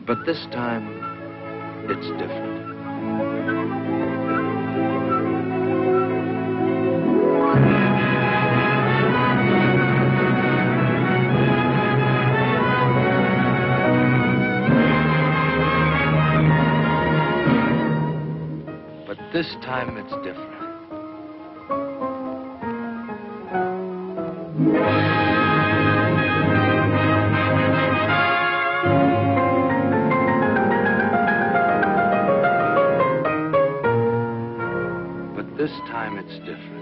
But this time, it's different. But this time, it's different. This time it's different.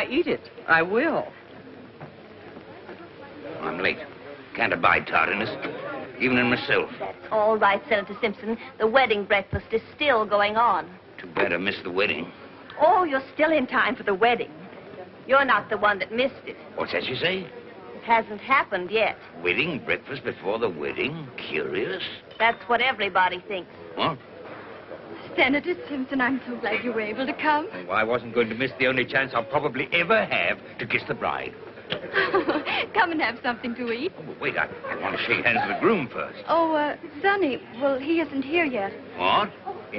Eat it. I will. I'm late. Can't abide tardiness, even in myself. All right, Senator Simpson. The wedding breakfast is still going on. Too bad I missed the wedding. Oh, you're still in time for the wedding. You're not the one that missed it. What's that you say? It hasn't happened yet. Wedding breakfast before the wedding? Curious. That's what everybody thinks. What? Senator Simpson, I'm so glad you were able to come. Well, I wasn't going to miss the only chance I'll probably ever have to kiss the bride. Come and have something to eat. Oh, but wait, I want to shake hands with the groom first. Oh, Sonny, well, he isn't here yet. What?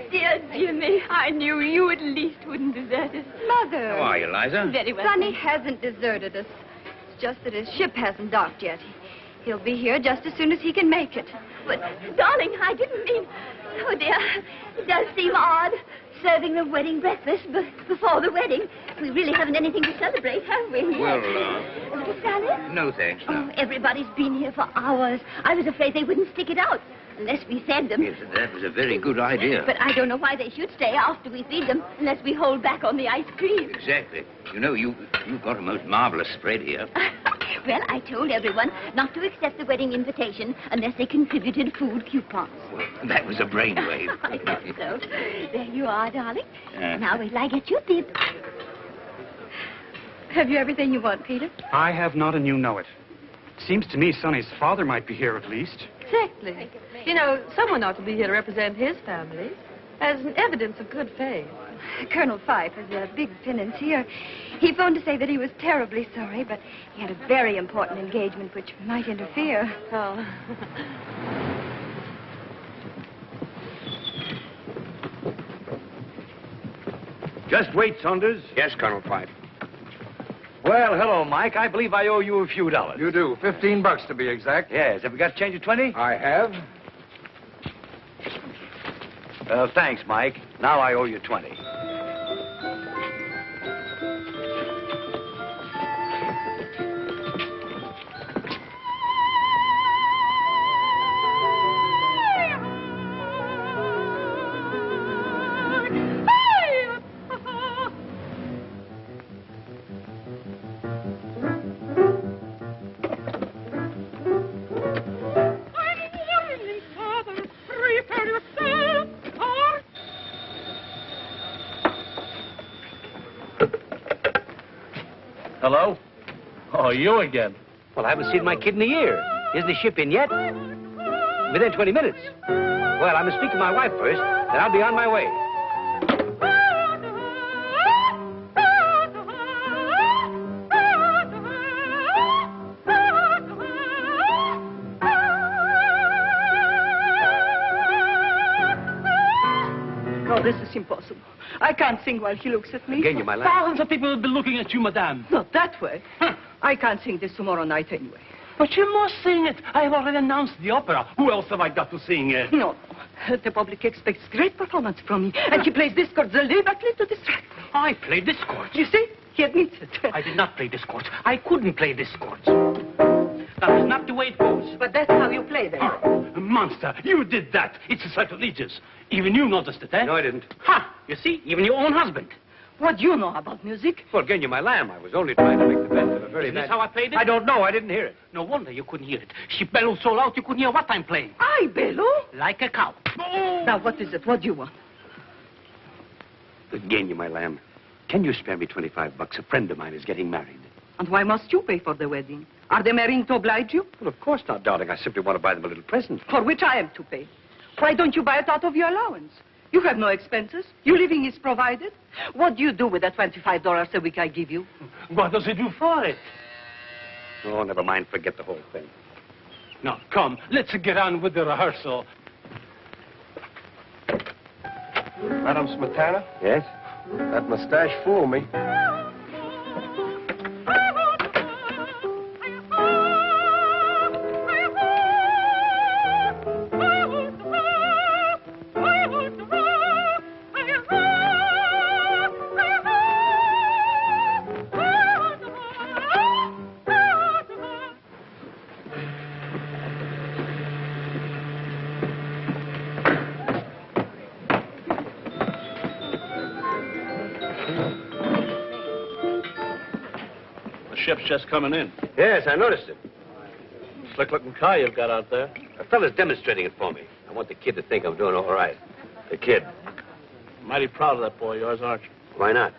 Dear Jimmy, I knew you at least wouldn't desert us. Mother. How are you, Liza? Very well. Sonny hasn't deserted us. It's just that his ship hasn't docked yet. He'll be here just as soon as he can make it. But, darling, I didn't mean... Oh, dear, it does seem odd, serving the wedding breakfast before the wedding. We really haven't anything to celebrate, have we? Well, A little salad? No, thanks, no. Oh, everybody's been here for hours. I was afraid they wouldn't stick it out unless we fed them. Yes, that was a very good idea. But I don't know why they should stay after we feed them unless we hold back on the ice cream. Exactly. You know, you've got a most marvelous spread here. Well, I told everyone not to accept the wedding invitation unless they contributed food coupons. Well, that was a brainwave. I thought so. There you are, darling. Now wait till I get your bib. Have you everything you want, Peter? I have not, and you know it. Seems to me Sonny's father might be here at least. Exactly. You know, someone ought to be here to represent his family as an evidence of good faith. Colonel Phyffe has a big penance here. He phoned to say that he was terribly sorry, but he had a very important engagement which might interfere. Oh. Just wait, Saunders. Yes, Colonel Phyffe. Well, hello, Mike. I believe I owe you a few dollars. You do. $15 to be exact. Yes. Have you got change of 20? I have. Thanks, Mike. Now I owe you 20. Hello? Oh, you again. Well, I haven't seen my kid in a year. Isn't the ship in yet? Within 20 minutes. Well, I must speak to my wife first, then I'll be on my way. Oh, this is impossible. I can't sing while he looks at me. Genya, my lad. Thousands of people will be looking at you, madame. Not that way. I can't sing this tomorrow night anyway. But you must sing it. I have already announced the opera. Who else have I got to sing it? No. The public expects great performance from me, and he plays discords deliberately to distract me. I play discords. You see? He admits it. I did not play discords. I couldn't play discords. That is not the way it goes. But that's how you play them. Oh, monster, you did that. It's sacrilegious. Even you noticed it, eh? No, I didn't. Ha! You see, even your own husband. What do you know about music? Well, Genya, my lamb, I was only trying to make the best of a very Isn't this bad... how I played it? I don't know. I didn't hear it. No wonder you couldn't hear it. She bellowed so loud you couldn't hear what I'm playing. I bellow? Like a cow. Now, what is it? What do you want? Genya, my lamb, can you spare me $25? A friend of mine is getting married. And why must you pay for the wedding? Are they marrying to oblige you? Well, of course not, darling. I simply want to buy them a little present. For which I am to pay. Why don't you buy it out of your allowance? You have no expenses. Your living is provided. What do you do with the $25 a week I give you? What does he do for it? Oh, never mind. Forget the whole thing. Now, come, let's get on with the rehearsal. Madam Smetana, Yes? that mustache fooled me. Ship's just coming in. Yes, I noticed it. Slick-looking car you've got out there. A fella's demonstrating it for me. I want the kid to think I'm doing all right. The kid. Mighty proud of that boy of yours, aren't you? Why not?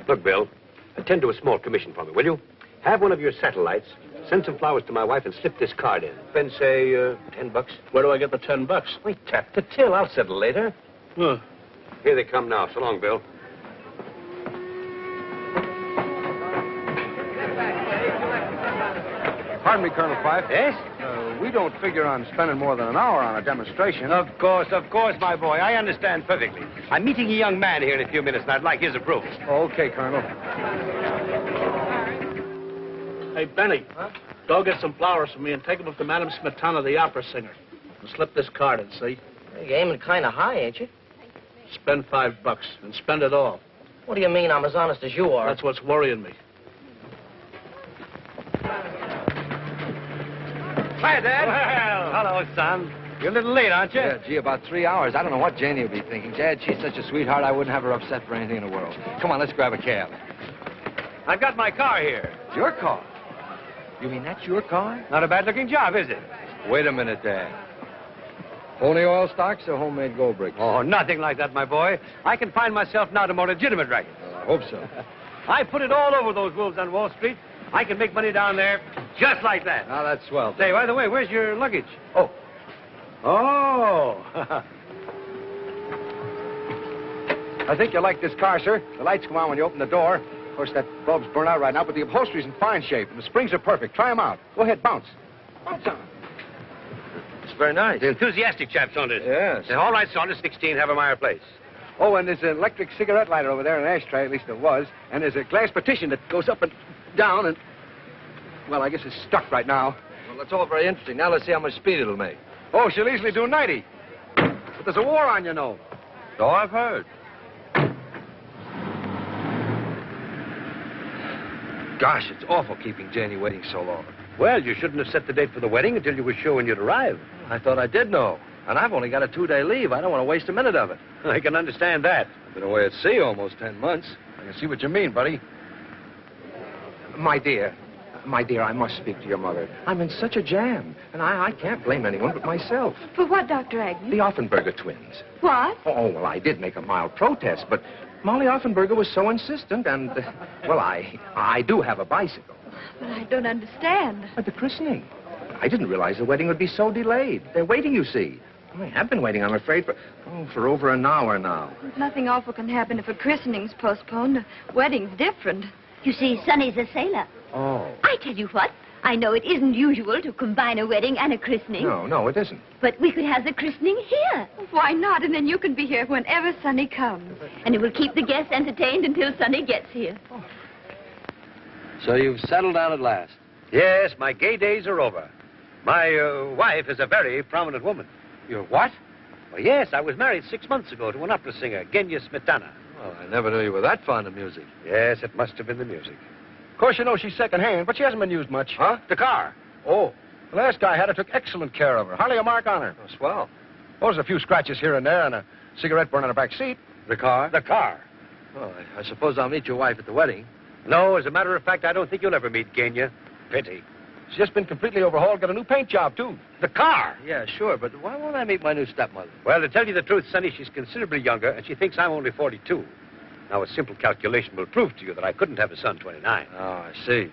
Look, Bill, attend to a small commission for me, will you? Have one of your satellites, send some flowers to my wife, and slip this card in. Spend, say, $10. Where do I get the $10? Wait, tap the till. I'll settle later. Huh. Here they come now. So long, Bill. Pardon me, Colonel Phyffe. Yes? We don't figure on spending more than an hour on a demonstration. Of course, my boy. I understand perfectly. I'm meeting a young man here in a few minutes, and I'd like his approval. Okay, Colonel. Hey, Benny, go get some flowers for me and take them up to Madame Smetana, the opera singer. And slip this card in, see? You're aiming kind of high, ain't you? Spend $5 and spend it all. What do you mean I'm as honest as you are? That's what's worrying me. Hi, Dad. Well, hello, son. You're a little late, aren't you? Yeah, gee, about 3 hours. I don't know what Janie will be thinking. Dad, she's such a sweetheart, I wouldn't have her upset for anything in the world. Come on, let's grab a cab. I've got my car here. It's your car? You mean that's your car? Not a bad-looking job, is it? Wait a minute, Dad. Only oil stocks or homemade gold bricks? Oh, nothing like that, my boy. I can find myself now to more legitimate racket. I hope so. I put it all over those wolves on Wall Street. I can make money down there just like that. Now, that's swell. Say, by the way, where's your luggage? Oh. Oh. I think you'll like this car, sir. The lights come on when you open the door. Of course, that bulb's burned out right now, but the upholstery's in fine shape, and the springs are perfect. Try them out. Go ahead, bounce. Bounce on 'em. It's very nice. The enthusiastic chap, Saunders. Yes. Say, all right, Saunders, 16, Havermeyer Place. Oh, and there's an electric cigarette lighter over there, an ashtray, at least there was. And there's a glass partition that goes up and down and... Well, I guess it's stuck right now. Well, that's all very interesting. Now let's see how much speed it'll make. Oh, she'll easily do 90. But there's a war on, you know. So I've heard. Gosh, it's awful keeping Janie waiting so long. Well, you shouldn't have set the date for the wedding until you were sure when you'd arrive. I thought I did know. And I've only got a 2-day leave. I don't want to waste a minute of it. I can understand that. I've been away at sea almost 10 months. I can see what you mean, buddy. My dear, I must speak to your mother. I'm in such a jam, and I can't blame anyone but myself. For what, Dr. Agnew? The Offenberger twins. What? Oh, well, I did make a mild protest, but Molly Offenberger was so insistent, and, well, I do have a bicycle. But I don't understand. At the christening. I didn't realize the wedding would be so delayed. They're waiting, you see. I have been waiting, I'm afraid, for over an hour now. Nothing awful can happen if a christening's postponed. A wedding's different. You see, Sonny's a sailor. Oh. I tell you what, I know it isn't usual to combine a wedding and a christening. No, it isn't. But we could have the christening here. Why not? And then you can be here whenever Sonny comes. And it will keep the guests entertained until Sonny gets here. Oh. So you've settled down at last? Yes, my gay days are over. My wife is a very prominent woman. Your what? Well, yes, I was married 6 months ago to an opera singer, Genya Smetana. Well, I never knew you were that fond of music. Yes, it must have been the music. Of course, you know she's second-hand, but she hasn't been used much. Huh? The car. Oh, The last guy had her, took excellent care of her. Hardly a mark on her. oh, swell. Oh, there's a few scratches here and there and a cigarette burn on her back seat. The car? The car. Well, I suppose I'll meet your wife at the wedding. No, as a matter of fact, I don't think you'll ever meet Genya. Pity. She's just been completely overhauled, got a new paint job, too. The car. Yeah, sure, but why won't I meet my new stepmother? Well, to tell you the truth, Sonny, she's considerably younger, and she thinks I'm only 42. Now, a simple calculation will prove to you that I couldn't have a son 29. Oh, I see.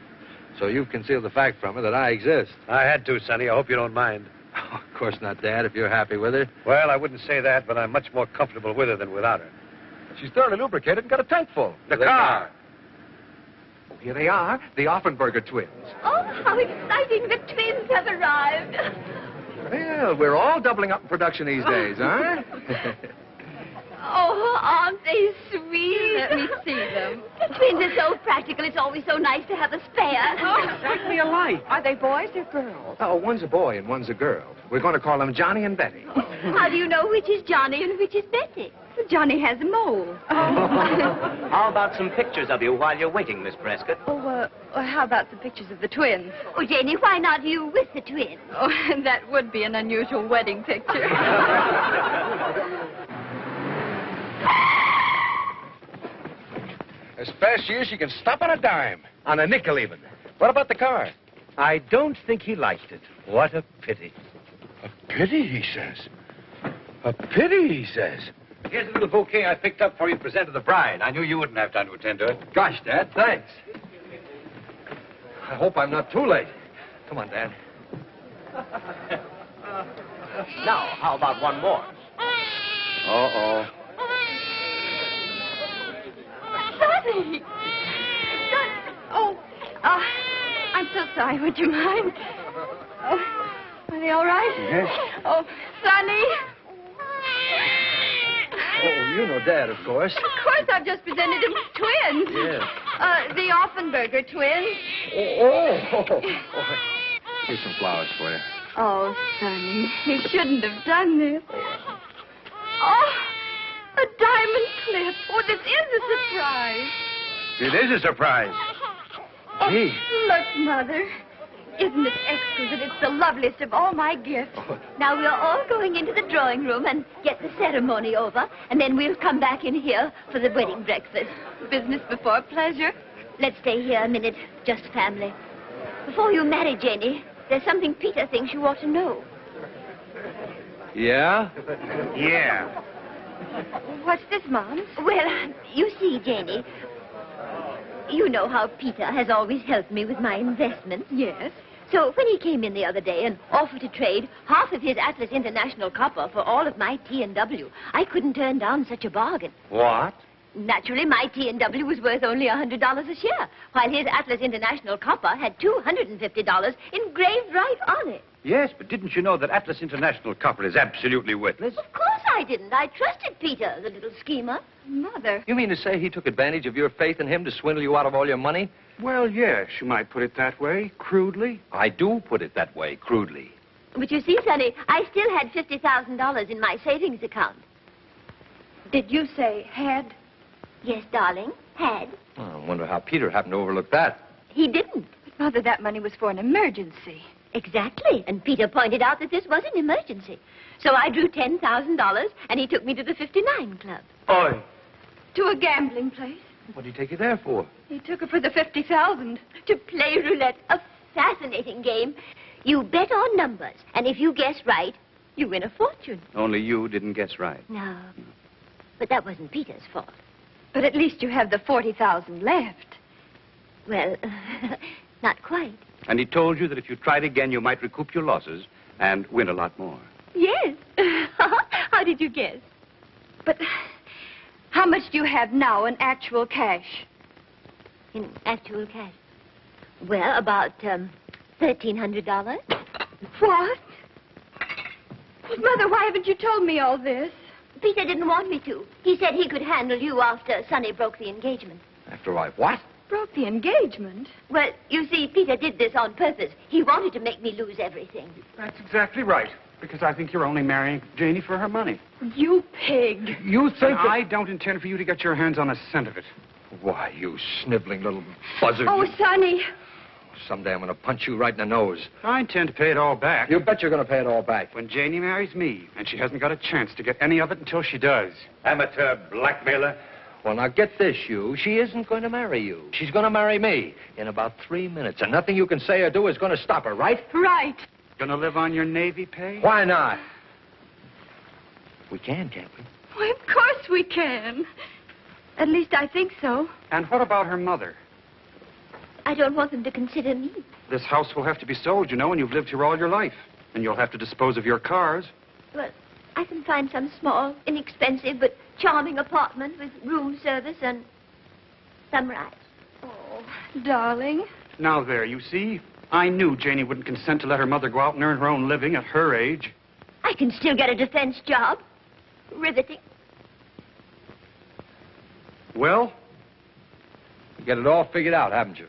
So you've concealed the fact from her that I exist. I had to, Sonny. I hope you don't mind. Oh, of course not, Dad, if you're happy with her. Well, I wouldn't say that, but I'm much more comfortable with her than without her. She's thoroughly lubricated and got a tank full. The car. Oh, here they are, the Offenberger twins. Oh, how exciting. The twins have arrived. Well, we're all doubling up in production these days, huh? Oh, aren't they sweet? Let me see them. The twins are so practical. It's always so nice to have a spare. Exactly alike. Are they boys or girls? Oh, one's a boy and one's a girl. We're going to call them Johnny and Betty. How do you know which is Johnny and which is Betty? Johnny has a mole. How about some pictures of you while you're waiting, Miss Prescott? How about some pictures of the twins? Oh, Janie, why not you with the twins? Oh, that would be an unusual wedding picture. As fast as she can stop on a dime. On a nickel, even. What about the car? I don't think he liked it. What a pity. A pity, he says. A pity, he says. Here's a little bouquet I picked up for you to present to the bride. I knew you wouldn't have time to attend to it. Gosh, Dad, thanks. I hope I'm not too late. Come on, Dad. Now, how about one more? Uh-oh. Sonny! I'm so sorry. Would you mind? Oh, are they all right? Yes. Oh, Sonny! Oh, you know Dad, of course. Of course, I've just presented him with twins. Yeah. The Offenberger twins. Oh. Here's some flowers for you. Oh, Sonny, he shouldn't have done this. Oh, a diamond clip. Oh, this is a surprise. It is a surprise. Gee. Look, Mother. Isn't it exquisite? It's the loveliest of all my gifts. Now, we're all going into the drawing room and get the ceremony over, and then we'll come back in here for the wedding breakfast. Business before pleasure. Let's stay here a minute, just family. Before you marry Janie, there's something Peter thinks you ought to know. Yeah? Yeah. What's this, Mom? Well, you see, Janie, you know how Peter has always helped me with my investments. Yes. So when he came in the other day and offered to trade half of his Atlas International copper for all of my T&W, I couldn't turn down such a bargain. What? Naturally, my T&W was worth only $100 a share, while his Atlas International copper had $250 engraved right on it. Yes, but didn't you know that Atlas International copper is absolutely worthless? Of course I didn't. I trusted Peter, the little schemer. Mother. You mean to say he took advantage of your faith in him to swindle you out of all your money? Well, yes, you might put it that way, crudely. I do put it that way, crudely. But you see, Sonny, I still had $50,000 in my savings account. Did you say had? Yes, darling, had. Oh, I wonder how Peter happened to overlook that. He didn't. But, Mother, that money was for an emergency. Exactly. And Peter pointed out that this was an emergency. So I drew $10,000, and he took me to the 59 Club. Oh. To a gambling place. What did he take you there for? He took her for the $50,000. To play roulette, a fascinating game. You bet on numbers, and if you guess right, you win a fortune. Only you didn't guess right. No. But that wasn't Peter's fault. But at least you have the $40,000 left. Well, not quite. And he told you that if you tried again, you might recoup your losses and win a lot more. Yes. How did you guess? But how much do you have now in actual cash? In actual cash? Well, about $1,300. What? Mother, why haven't you told me all this? Peter didn't want me to. He said he could handle you after Sonny broke the engagement. After I what? Broke the engagement? Well, you see, Peter did this on purpose. He wanted to make me lose everything. That's exactly right. Because I think you're only marrying Janie for her money. You pig. You think that... I don't intend for you to get your hands on a cent of it. Why, you sniveling little buzzard. Oh, Sonny. Someday I'm going to punch you right in the nose. I intend to pay it all back. You bet you're going to pay it all back. When Janie marries me, and she hasn't got a chance to get any of it until she does. Amateur blackmailer. Well, now get this, you. She isn't going to marry you. She's going to marry me in about 3 minutes, and nothing you can say or do is going to stop her, right? Right. Gonna live on your Navy pay? Why not? We can, can't we? Why, of course we can. At least I think so. And what about her mother? I don't want them to consider me. This house will have to be sold, you know, and you've lived here all your life. And you'll have to dispose of your cars. Well, I can find some small, inexpensive, but charming apartment with room service and some rights. Oh, darling. Now there, you see? I knew Janie wouldn't consent to let her mother go out and earn her own living at her age. I can still get a defense job. Riveting. Well, you got it all figured out, haven't you?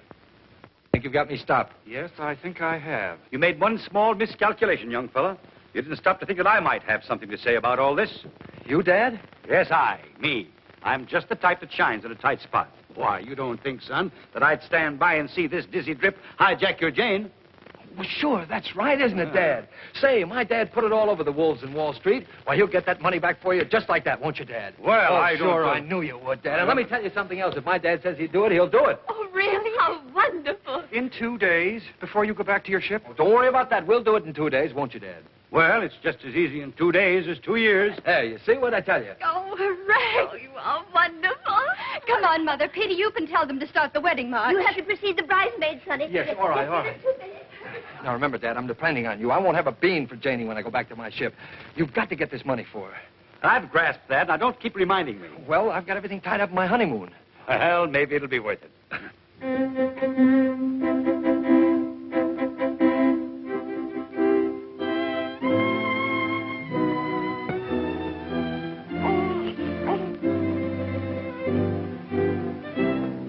Think you've got me stopped? Yes, I think I have. You made one small miscalculation, young fella. You didn't stop to think that I might have something to say about all this. You, Dad? Yes, me. I'm just the type that shines in a tight spot. Why, you don't think, son, that I'd stand by and see this dizzy drip hijack your Jane? Well, sure, that's right, isn't it, Dad? Say, my dad put it all over the wolves in Wall Street. Why, he'll get that money back for you just like that, won't you, Dad? Well, I don't sure, know. I knew you would, Dad. And let me tell you something else. If my dad says he'd do it, he'll do it. Oh, really? How wonderful. In 2 days, before you go back to your ship? Oh, don't worry about that. We'll do it in 2 days, won't you, Dad? Well, it's just as easy in 2 days as 2 years. Hey, you see what I tell you? Oh, hooray. Oh, you are wonderful. Come on, Mother. Peter, you can tell them to start the wedding march. You have to precede the bridesmaids, Sonny. Yes, all right. Now, remember, Dad, I'm depending on you. I won't have a bean for Janie when I go back to my ship. You've got to get this money for her. I've grasped that. Now, don't keep reminding me. Well, I've got everything tied up in my honeymoon. Well, maybe it'll be worth it.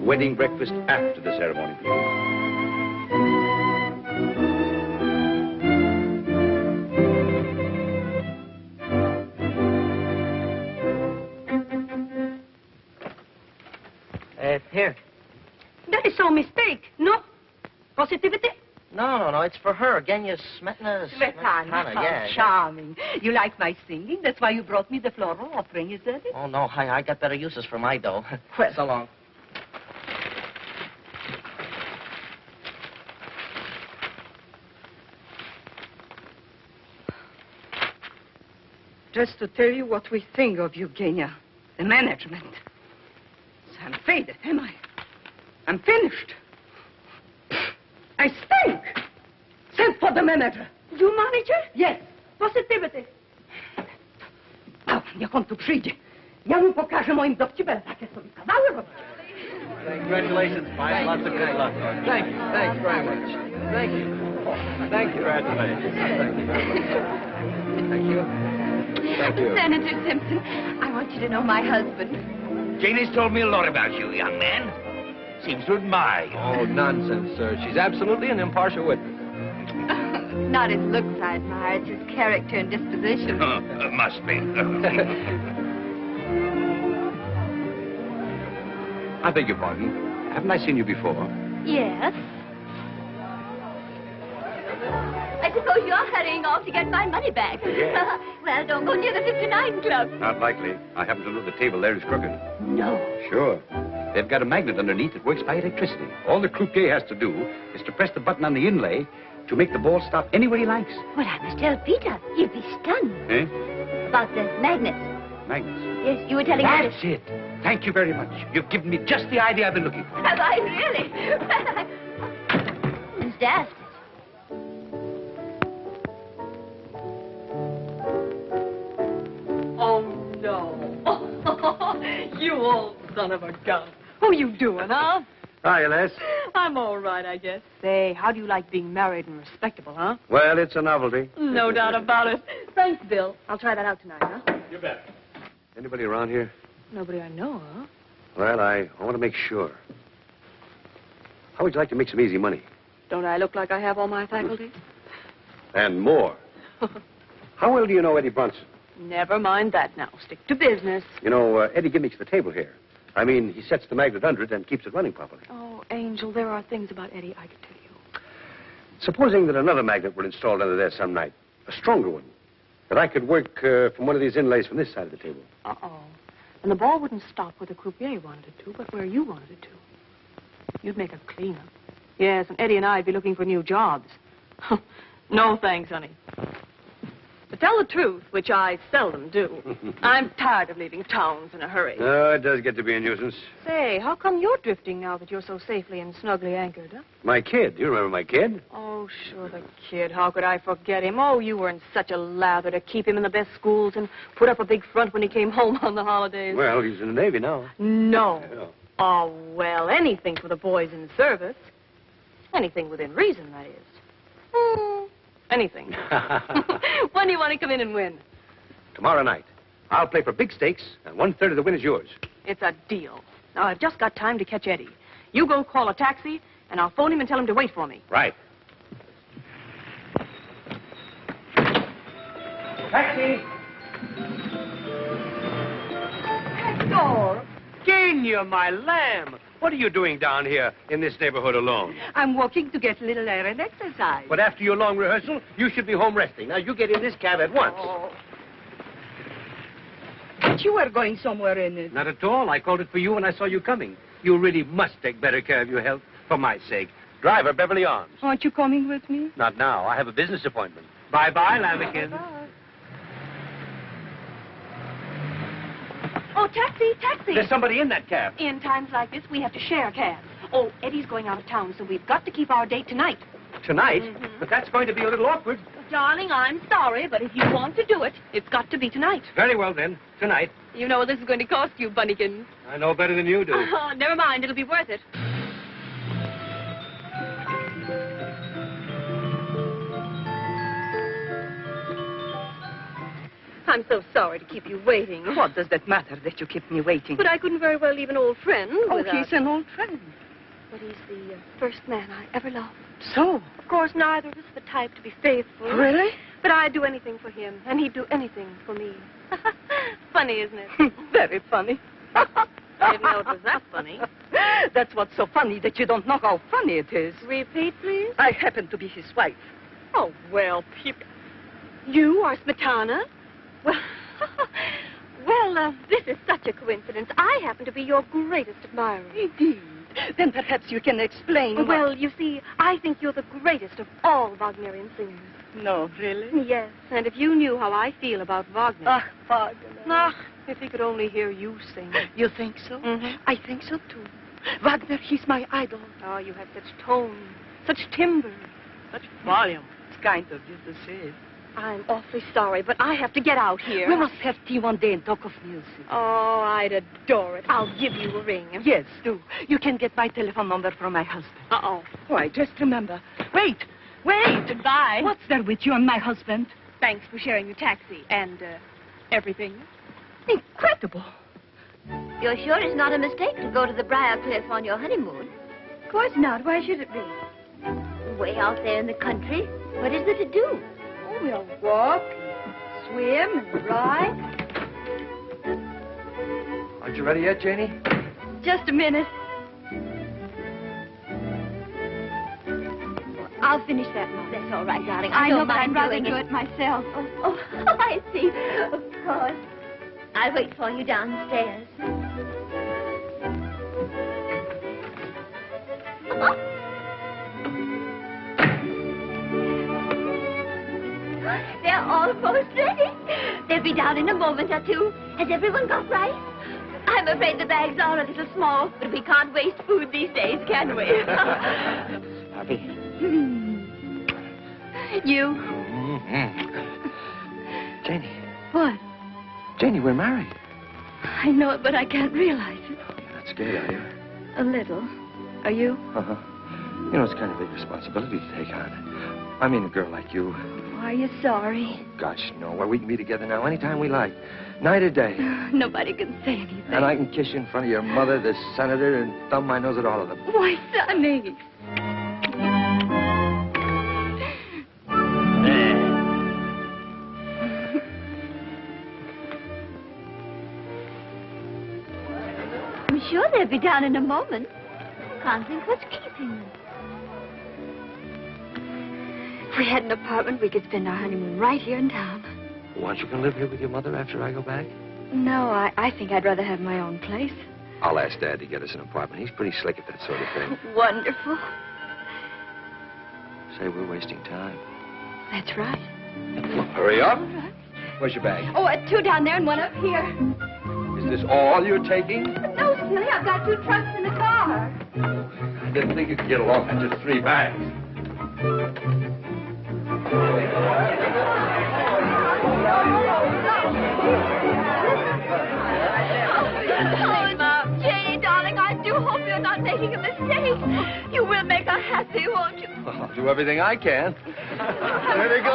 Wedding breakfast after the ceremony, please. Here. That is so mistake, no? Positivity? No, it's for her. Genya Smetana. Smetana, yeah. Charming. You like my singing? That's why you brought me the floral offering, is that it? Oh, no, I got better uses for my dough. Well, so long. just to tell you what we think of you, Genya. The management. I'm faded, am I? I'm finished. I stink. Send for the manager. You manager? Yes. Positivity. Ja kom tu przyjdzie. Ja mu pokażę moim dowcipem takie sobie kawały robić. Congratulations, Mike. Lots of good luck. Thank you. Thanks very much. Thank you. Thank you. Congratulations. Thank you very much. Thank you. Thank you. Senator Simpson, I want you to know my husband. Janie's told me a lot about you, young man. Seems to admire you. Oh, nonsense, sir. She's absolutely an impartial witness. Not his looks I admire, it's his character and disposition. Must be. I beg your pardon. Haven't I seen you before? Yes. I suppose you're hurrying off to get my money back. Yes. Well, don't go near the 59 Club. Not likely. I happen to know the table there is crooked. No. Sure. They've got a magnet underneath that works by electricity. All the croupier has to do is to press the button on the inlay to make the ball stop anywhere he likes. Well, I must tell Peter. He'd be stunned. Eh? About the magnets. Magnets. Yes, you were telling me. That's it. Thank you very much. You've given me just the idea I've been looking for. Have I really? Who's that? Oh, no. You old son of a gun. Who you doing, huh? Hi, Les. I'm all right, I guess. Say, how do you like being married and respectable, huh? Well, it's a novelty. No doubt about it. Thanks, Bill. I'll try that out tonight, huh? You bet. Anybody around here? Nobody I know, huh? Well, I want to make sure. How would you like to make some easy money? Don't I look like I have all my faculties? And more. How well do you know Eddie Bronson? Never mind that now. Stick to business. You know, Eddie gimmicks the table here. I mean, he sets the magnet under it and keeps it running properly. Oh, Angel, there are things about Eddie I could tell you. Supposing that another magnet were installed under there some night, a stronger one, that I could work from one of these inlays from this side of the table. Uh-oh. And the ball wouldn't stop where the croupier wanted it to, but where you wanted it to. You'd make a cleanup. Yes, and Eddie and I'd be looking for new jobs. No thanks, honey. To tell the truth, which I seldom do, I'm tired of leaving towns in a hurry. Oh, it does get to be a nuisance. Say, how come you're drifting now that you're so safely and snugly anchored, huh? My kid. Do you remember my kid? Oh, sure, the kid. How could I forget him? Oh, you were in such a lather to keep him in the best schools and put up a big front when he came home on the holidays. Well, he's in the Navy now. No. Yeah. Oh, well, anything for the boys in service. Anything within reason, that is. Anything. When do you want to come in and win? Tomorrow night. I'll play for big stakes, and 1/3 of the win is yours. It's a deal. Now, I've just got time to catch Eddie. You go call a taxi, and I'll phone him and tell him to wait for me. Right. Taxi! Hector! Genya, my lamb! What are you doing down here in this neighborhood alone? I'm walking to get a little air and exercise. But after your long rehearsal, you should be home resting. Now, you get in this cab at once. Oh. But you were going somewhere in it. Not at all. I called it for you when I saw you coming. You really must take better care of your health, for my sake. Driver, Beverly Arms. Aren't you coming with me? Not now. I have a business appointment. Bye-bye, lambikins. Bye. Oh, taxi, taxi. There's somebody in that cab. In times like this, we have to share cabs. Oh, Eddie's going out of town, so we've got to keep our date tonight. Tonight? But that's going to be a little awkward. Darling, I'm sorry, but if you want to do it, it's got to be tonight. Very well, then. Tonight. You know what this is going to cost you, Bunnykins. I know better than you do. Oh, never mind. It'll be worth it. I'm so sorry to keep you waiting. What does that matter that you keep me waiting? But I couldn't very well leave an old friend without... he's an old friend. But he's the first man I ever loved. So? Of course, neither of us the type to be faithful. Really? But I'd do anything for him, and he'd do anything for me. Funny, isn't it? Very funny. I didn't know it was that funny. That's what's so funny, that you don't know how funny it is. Repeat, please. I happen to be his wife. Oh, well, you are Smetana? Well, this is such a coincidence. I happen to be your greatest admirer. Indeed. Then perhaps you can explain. Well, you see, I think you're the greatest of all Wagnerian singers. No, really? Yes, and if you knew how I feel about Wagner. Ah, Wagner. Ah, if he could only hear you sing. You think so? Mm-hmm. I think so, too. Wagner, he's my idol. Oh, you have such tone, such timbre, such volume. It's kind of you to say it. I'm awfully sorry, but I have to get out here. We must have tea one day and talk of music. Oh, I'd adore it. I'll give you a ring. Yes, do. You can get my telephone number from my husband. Uh-oh. Why, just remember. Wait! Goodbye. What's there with you and my husband? Thanks for sharing your taxi and, everything. Incredible. You're sure it's not a mistake to go to the Briar Cliff on your honeymoon? Of course not. Why should it be? Way out there in the country. What is there to do? Oh, we'll walk, swim, and ride. Aren't you ready yet, Janie? Just a minute. I'll finish that now. That's all right, darling. I know, don't but I'd mind rather doing do it myself. Oh, I see. Of course. I'll wait for you downstairs. They're almost ready. They'll be down in a moment or two. Has everyone got rice? I'm afraid the bags are a little small, but we can't waste food these days, can we? Happy? You? Janie. What? Janie, we're married. I know it, but I can't realize it. You're not scared, are you? A little. Are you? Uh-huh. You know, it's kind of a big responsibility to take on. I mean, a girl like you. Are you sorry? Gosh, no. Well, we can be together now anytime we like. Night or day. Nobody can say anything. And I can kiss you in front of your mother, the senator, and thumb my nose at all of them. Why, Sonny? sure they'll be down in a moment. Can't think what's keeping them. If we had an apartment, we could spend our honeymoon right here in town. Why don't you come live here with your mother after I go back? No, I think I'd rather have my own place. I'll ask Dad to get us an apartment. He's pretty slick at that sort of thing. Wonderful. Say, we're wasting time. That's right. Well, hurry up. Where's your bag? Oh, 2 down there and 1 up here. Is this all you're taking? No, silly, I've got 2 trunks in the car. I didn't think you could get along with just 3 bags. Oh, Janie, darling, I do hope you're not making a mistake. You will make her happy, won't you? I'll do everything I can. There they go.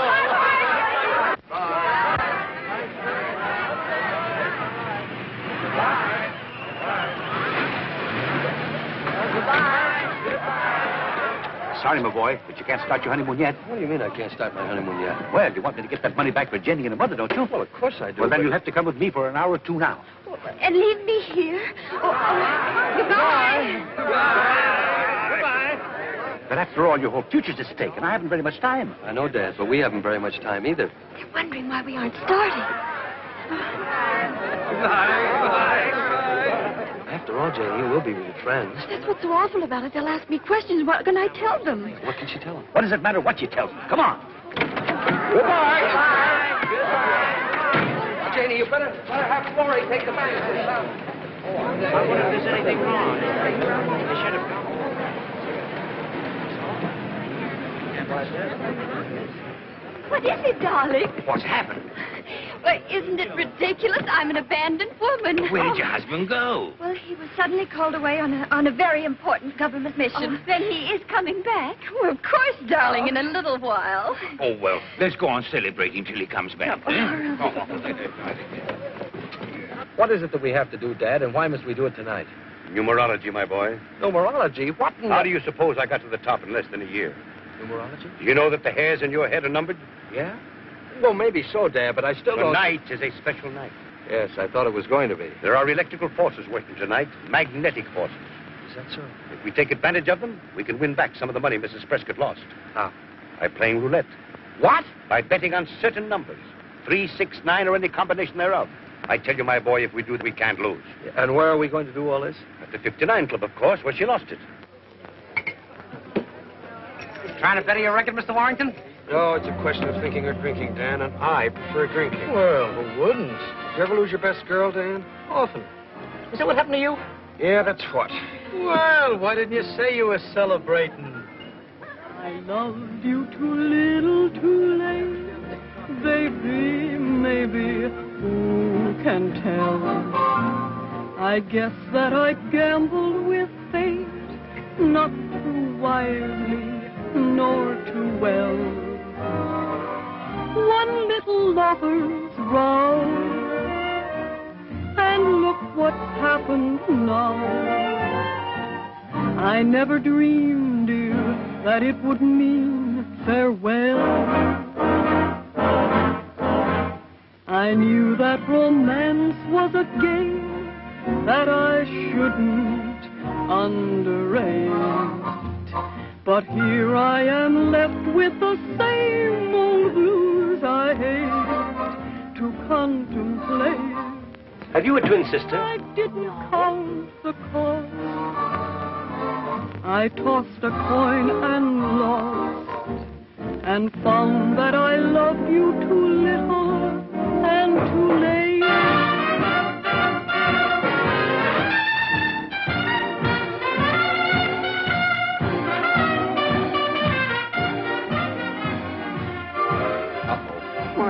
Sorry, my boy, but you can't start your honeymoon yet. What do you mean I can't start my honeymoon yet? Well, you want me to get that money back for Jenny and her mother, don't you? Well, of course I do. Well, then you'll have to come with me for an hour or 2 now. And leave me here. Goodbye. Goodbye. But after all, your whole future's at stake, and I haven't very much time. I know, Dad, but we haven't very much time either. They're wondering why we aren't starting. After all, Janie, we'll be really friends. That's what's so awful about it. They'll ask me questions. What can I tell them? What can she tell them? What does it matter what you tell them? Come on. Goodbye. Janie, you better have Florrie take the bag. I wonder if there's anything wrong. They should have come. What is it, darling? What's happened? Well, isn't it ridiculous? I'm an abandoned woman. Where did your husband go? Well, he was suddenly called away on a very important government mission. Oh, then he is coming back. Well, of course, darling, in a little while. Oh, well, let's go on celebrating till he comes back. What is it that we have to do, Dad, and why must we do it tonight? Numerology, my boy. Numerology? What in How do you suppose I got to the top in less than a year? Numerology? Do you know that the hairs in your head are numbered? Yeah? Well, maybe so, Dad, but I still don't... Tonight is a special night. Yes, I thought it was going to be. There are electrical forces working tonight, magnetic forces. Is that so? If we take advantage of them, we can win back some of the money Mrs. Prescott lost. How? By playing roulette. What? By betting on certain numbers. 3, 6, 9, or any combination thereof. I tell you, my boy, if we do it, we can't lose. And where are we going to do all this? At the 59 Club, of course, where she lost it. Trying to better your record, Mr. Warrington? No, it's a question of thinking or drinking, Dan, and I prefer drinking. Well, who wouldn't? Did you ever lose your best girl, Dan? Often. Is that what happened to you? Yeah, that's what. Well, why didn't you say you were celebrating? I loved you too little, too late. Baby, maybe, who can tell? I guess that I gambled with fate, not too wisely, nor too well. One little lover's row, and look what's happened now. I never dreamed, dear, that it would mean farewell. I knew that romance was a game that I shouldn't underrate. But here I am left with the same old blues I hate to contemplate. Have you a twin sister? I didn't count the cost. I tossed a coin and lost, and found that I loved you too little and too late.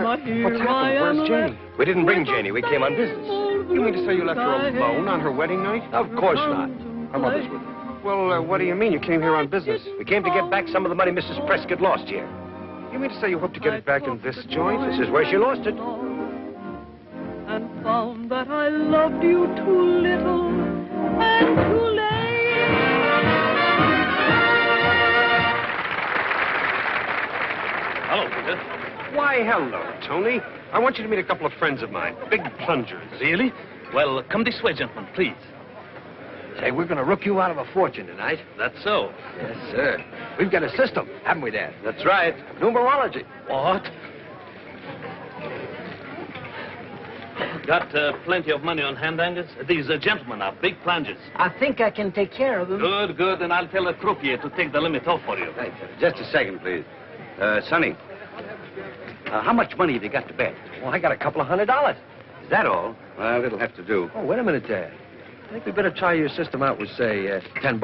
But here What's happened? I am Where's Janie? We didn't bring Janie. We came on business. You mean to say you left her alone on her wedding night? Of course not. Her mother's with her. Well, what do you mean? You came here on business. We came to get back some of the money Mrs. Prescott lost here. You mean to say you hope to get it back in this joint? This is where she lost it. And found that I loved you too little and too late. Hello, Peter. Why, hello, Tony. I want you to meet a couple of friends of mine. Big plungers. Really? Well, come this way, gentlemen, please. Say, we're going to rook you out of a fortune tonight. That's so. Yes, sir. We've got a system, haven't we, Dad? That's right. Numerology. What? Got plenty of money on hand, Angus? These gentlemen are big plungers. I think I can take care of them. Good, good. And I'll tell the croupier to take the limit off for you. Right. Just a second, please. Sonny, how much money have you got to bet? Well, I got a couple of $100. Is that all? Well, it'll have to do. Oh, wait a minute, Dad. I think we better try your system out with, say, $10.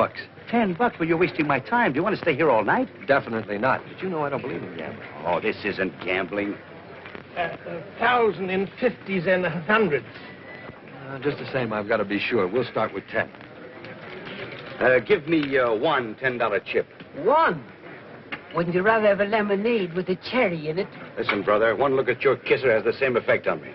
$10? Well, you're wasting my time. Do you want to stay here all night? Definitely not. But you know I don't believe in gambling. Oh, this isn't gambling. 1,000 in 50s and 100s. Just the same, I've got to be sure. We'll start with 10. Give me one $10 chip. One? Wouldn't you rather have a lemonade with a cherry in it? Listen, brother, one look at your kisser has the same effect on me.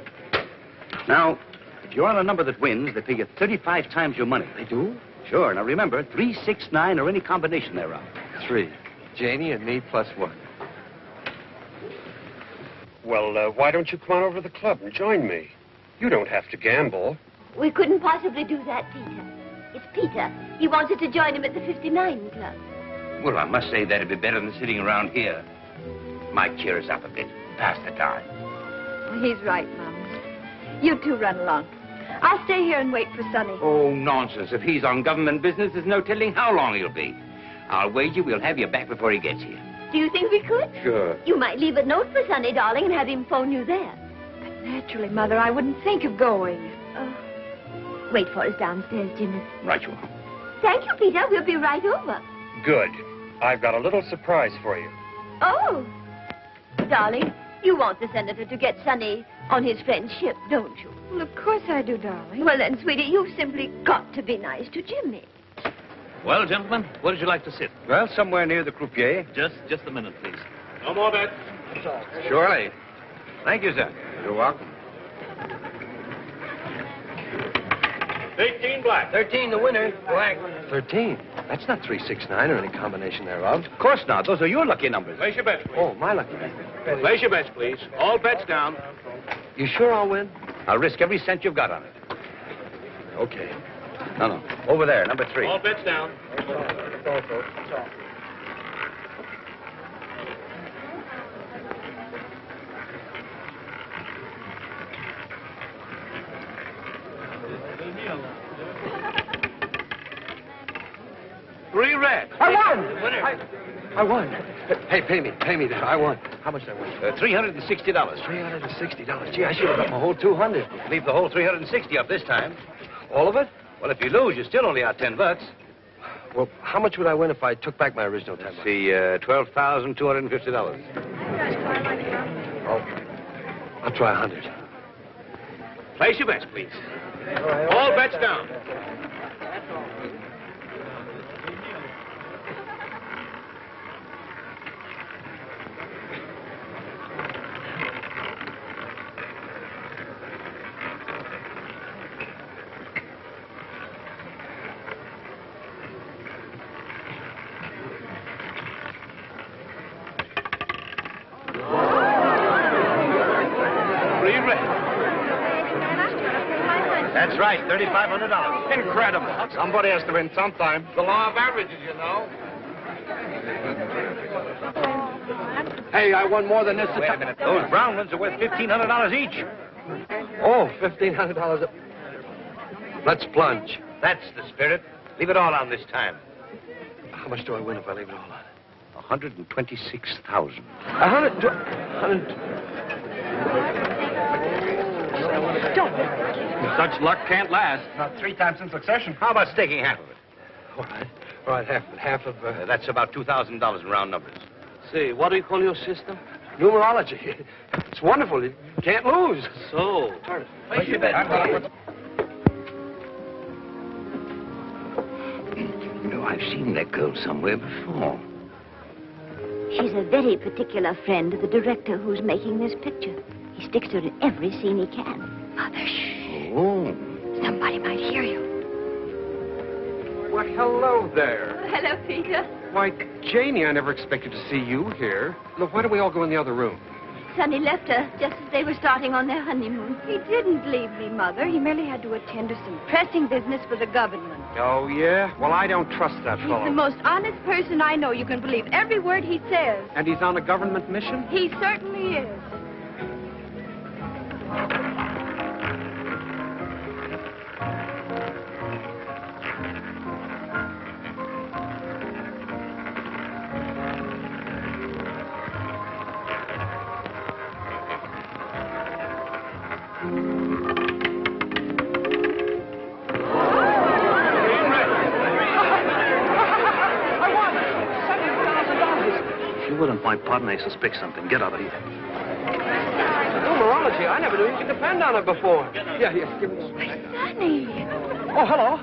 Now, if you're on a number that wins, they pay you 35 times your money. They do? Sure. Now, remember, 3, 6, 9, or any combination thereof. 3. Janie and me plus 1. Well, why don't you come on over to the club and join me? You don't have to gamble. We couldn't possibly do that, Peter. It's Peter. He wanted to join him at the 59 Club. Well, I must say that'd be better than sitting around here. Might cheer us up a bit. Pass the time. Well, he's right, Mom. You two run along. I'll stay here and wait for Sonny. Oh, nonsense. If he's on government business, there's no telling how long he'll be. I'll wager we'll have you back before he gets here. Do you think we could? Sure. You might leave a note for Sonny, darling, and have him phone you there. But naturally, Mother, I wouldn't think of going. Wait for us downstairs, Jimmy. Right you are. Thank you, Peter. We'll be right over. Good. I've got a little surprise for you. Oh. Darling, you want the senator to get Sonny on his friend's ship, don't you? Well, of course I do, darling. Well, then, sweetie, you've simply got to be nice to Jimmy. Well, gentlemen, where would you like to sit? Well, somewhere near the croupier. Just a minute, please. No more bets. Surely. Thank you, sir. You're welcome. 18 black. 13 the winner. Black. 13? That's not 3, 6, 9 or any combination thereof. Of course not. Those are your lucky numbers. Place your bets, please. Oh, my lucky number. Place your bets, please. All bets down. You sure I'll win? I'll risk every cent you've got on it. Okay. No. Over there, number 3. All bets down. Three red. I won! Winner. I won. Hey, pay me. Pay me that. I won. How much did I win? $360. $360. Gee, I should have got my whole 200. Leave the whole 360 up this time. All of it? Well, if you lose, you still only out $10. Well, how much would I win if I took back my original $10? See, $12,250. Oh, I'll try 100. Place your bets, please. All bets down. That's right, $3,500. Incredible. Somebody has to win sometime. The law of averages, you know. Hey, I won more than this. Wait a minute. Those brown ones are worth $1,500 each. Oh, $1,500. Let's plunge. That's the spirit. Leave it all on this time. How much do I win if I leave it all on? 126,000. 100. Such luck can't last. Not 3 times in succession. How about staking half of it? All right, half of That's about $2,000 in round numbers. Say, what do you call your system? numerology. It's wonderful. You can't lose. So, place your bet. You know, I've seen that girl somewhere before. She's a very particular friend of the director who's making this picture. He sticks to her in every scene he can. Mother, shh. Oh. Somebody might hear you. Well, hello there. Hello, Peter. Why, Janie, I never expected to see you here. Look, why don't we all go in the other room? Sonny left her just as they were starting on their honeymoon. He didn't leave me, Mother. He merely had to attend to some pressing business for the government. Oh, yeah? Well, I don't trust that He's fellow. the most honest person I know. You can believe every word he says. And he's on a government mission? He certainly is. My partner may suspect something. Get out of here. Numerology. I never knew you could depend on it before. Yeah, give me this. Sonny. Oh, hello.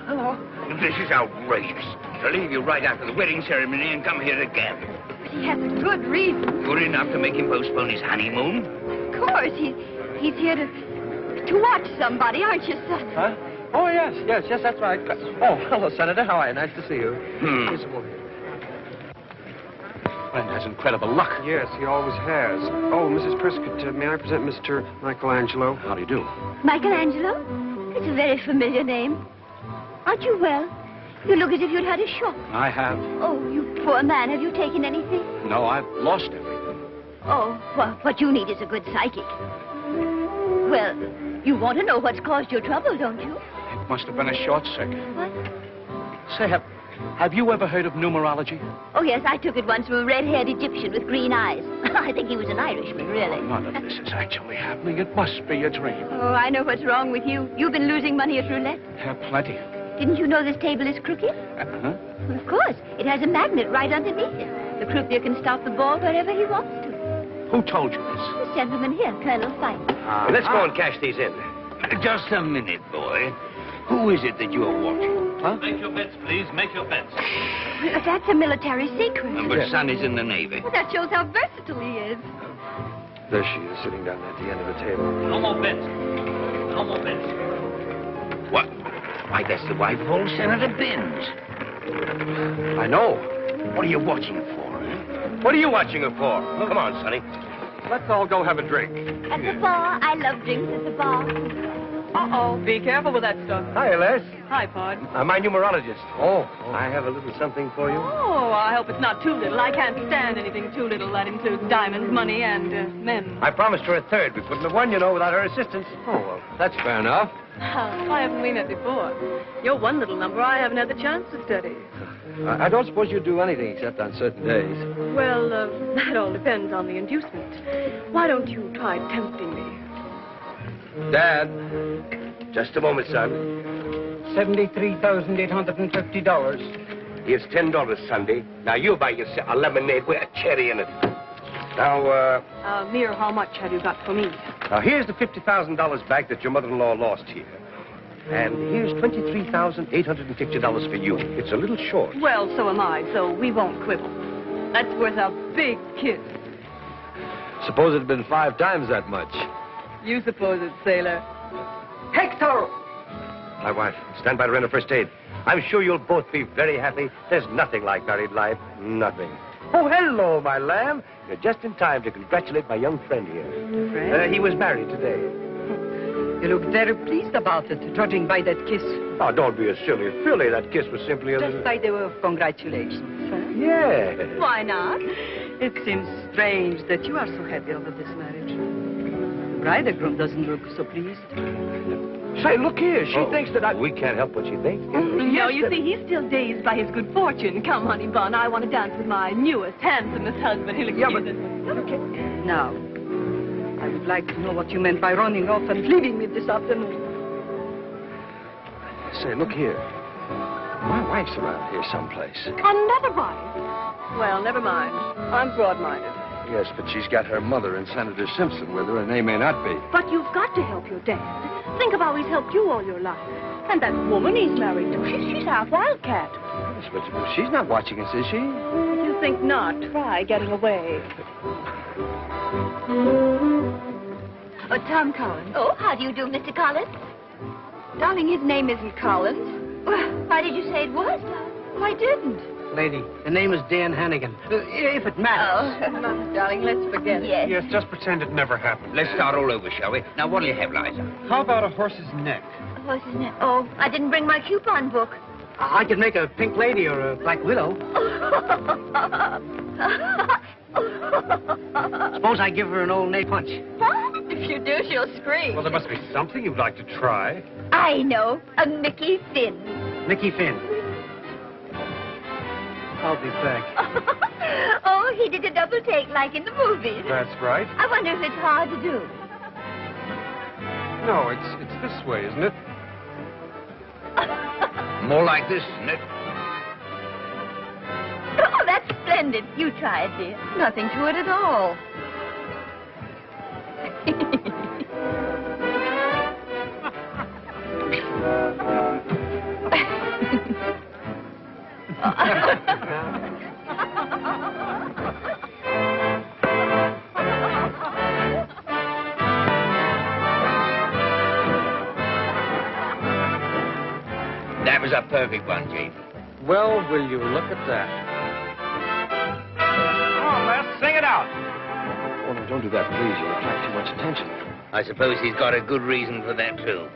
This is outrageous. To leave you right after the wedding ceremony and come here again. But he has a good reason. Good enough to make him postpone his honeymoon? Of course. He's here to watch somebody, aren't you, son? Huh? Oh, yes, that's right. Oh, hello, Senator. How are you? Nice to see you. Here's a woman. Friend has incredible luck. Yes, he always has. Oh, Mrs. Prescott, may I present Mr. Michelangelo? How do you do? Michelangelo? It's a very familiar name. Aren't you well? You look as if you'd had a shock. I have. Oh, you poor man. Have you taken anything? No, I've lost everything. Oh, well, what you need is a good psychic. Well, you want to know what's caused your trouble, don't you? It must have been a short circuit. What? Say, have you ever heard of numerology? Oh, yes, I took it once from a red-haired Egyptian with green eyes. I think he was an Irishman, really. None of this is actually happening. It must be a dream. Oh, I know what's wrong with you. You've been losing money at roulette. Plenty. Didn't you know this table is crooked? Uh-huh. Of course. It has a magnet right underneath it. The croupier can stop the ball wherever he wants to. Who told you this? This gentleman here, Colonel Phyffe. Let's go and cash these in. Just a minute, boy. Who is it that you are watching? Huh? Make your bets, please. Make your bets. That's a military secret. But Sonny's in the Navy. Well, that shows how versatile he is. There she is, sitting down at the end of the table. No more bets. No more bets. What? Why, that's the wife of old Senator Benz. I know. What are you watching it for, huh? What are you watching it for? Come on, Sonny. Let's all go have a drink. At the bar. I love drinks at the bar. Uh-oh. Be careful with that stuff. Hi, Les. Hi, Pod. My numerologist. Oh, I have a little something for you. Oh, I hope it's not too little. I can't stand anything too little. That includes diamonds, money, and men. I promised her a third. We couldn't have won, without her assistance. Oh, well, that's fair enough. Why haven't we met before? You're one little number I haven't had the chance to study. I don't suppose you do anything except on certain days. Well, that all depends on the inducement. Why don't you try tempting me? Dad. Just a moment, son. $73,850. Here's $10, Sunday. Now you buy yourself a lemonade with a cherry in it. Now, Mere, how much have you got for me? Now here's the $50,000 back that your mother-in-law lost here. And here's $23,850 for you. It's a little short. Well, so am I, so we won't quibble. That's worth a big kiss. Suppose it had been 5 times that much. You suppose it, sailor. Hector! My wife, stand by to render first aid. I'm sure you'll both be very happy. There's nothing like married life. Nothing. Oh, hello, my lamb. You're just in time to congratulate my young friend here. Friend? He was married today. You look very pleased about it, judging by that kiss. Oh, don't be a silly filly. That kiss was simply a... Just by the way of congratulations, huh? Yes. Why not? It seems strange that you are so happy over this marriage. The bridegroom doesn't look so pleased. Say, look here. She thinks that I... We can't help what she thinks. No, you see, he's still dazed by his good fortune. Come, honey bun, I want to dance with my newest, handsomest husband. He'll excuse us. Okay. Now, I would like to know what you meant by running off and leaving me this afternoon. Say, look here. My wife's around here someplace. Another wife? Well, never mind. I'm broad-minded. Yes, but she's got her mother and Senator Simpson with her, and they may not be. But you've got to help your dad. Think of how he's helped you all your life. And that woman he's married to, she's half wildcat. Yes, but she's not watching us, is she? If you think not, try getting away. Oh, Tom Collins. Oh, how do you do, Mr. Collins? Darling, his name isn't Collins. Well, why did you say it was, Tom? I didn't. Lady, the name is Dan Hannigan. If it matters. Oh, no, darling, let's forget it. Yes, just pretend it never happened. Let's start all over, shall we? Now, what'll you have, Liza? How about a horse's neck? What's his name? Oh, I didn't bring my coupon book. I could make a pink lady or a black widow. Suppose I give her an old nay punch. What? If you do, she'll scream. Well, there must be something you'd like to try. I know. A Mickey Finn. Mickey Finn. I'll be back. Oh, he did a double take like in the movies. That's right. I wonder if it's hard to do. No, it's this way, isn't it? More like this, isn't it? Oh, that's splendid. You try it, dear. Nothing to it at all. That was a perfect one, Janie. Well, will you look at that? Come on, Les, sing it out. Oh, no, don't do that, please. You'll attract too much attention. I suppose he's got a good reason for that, too.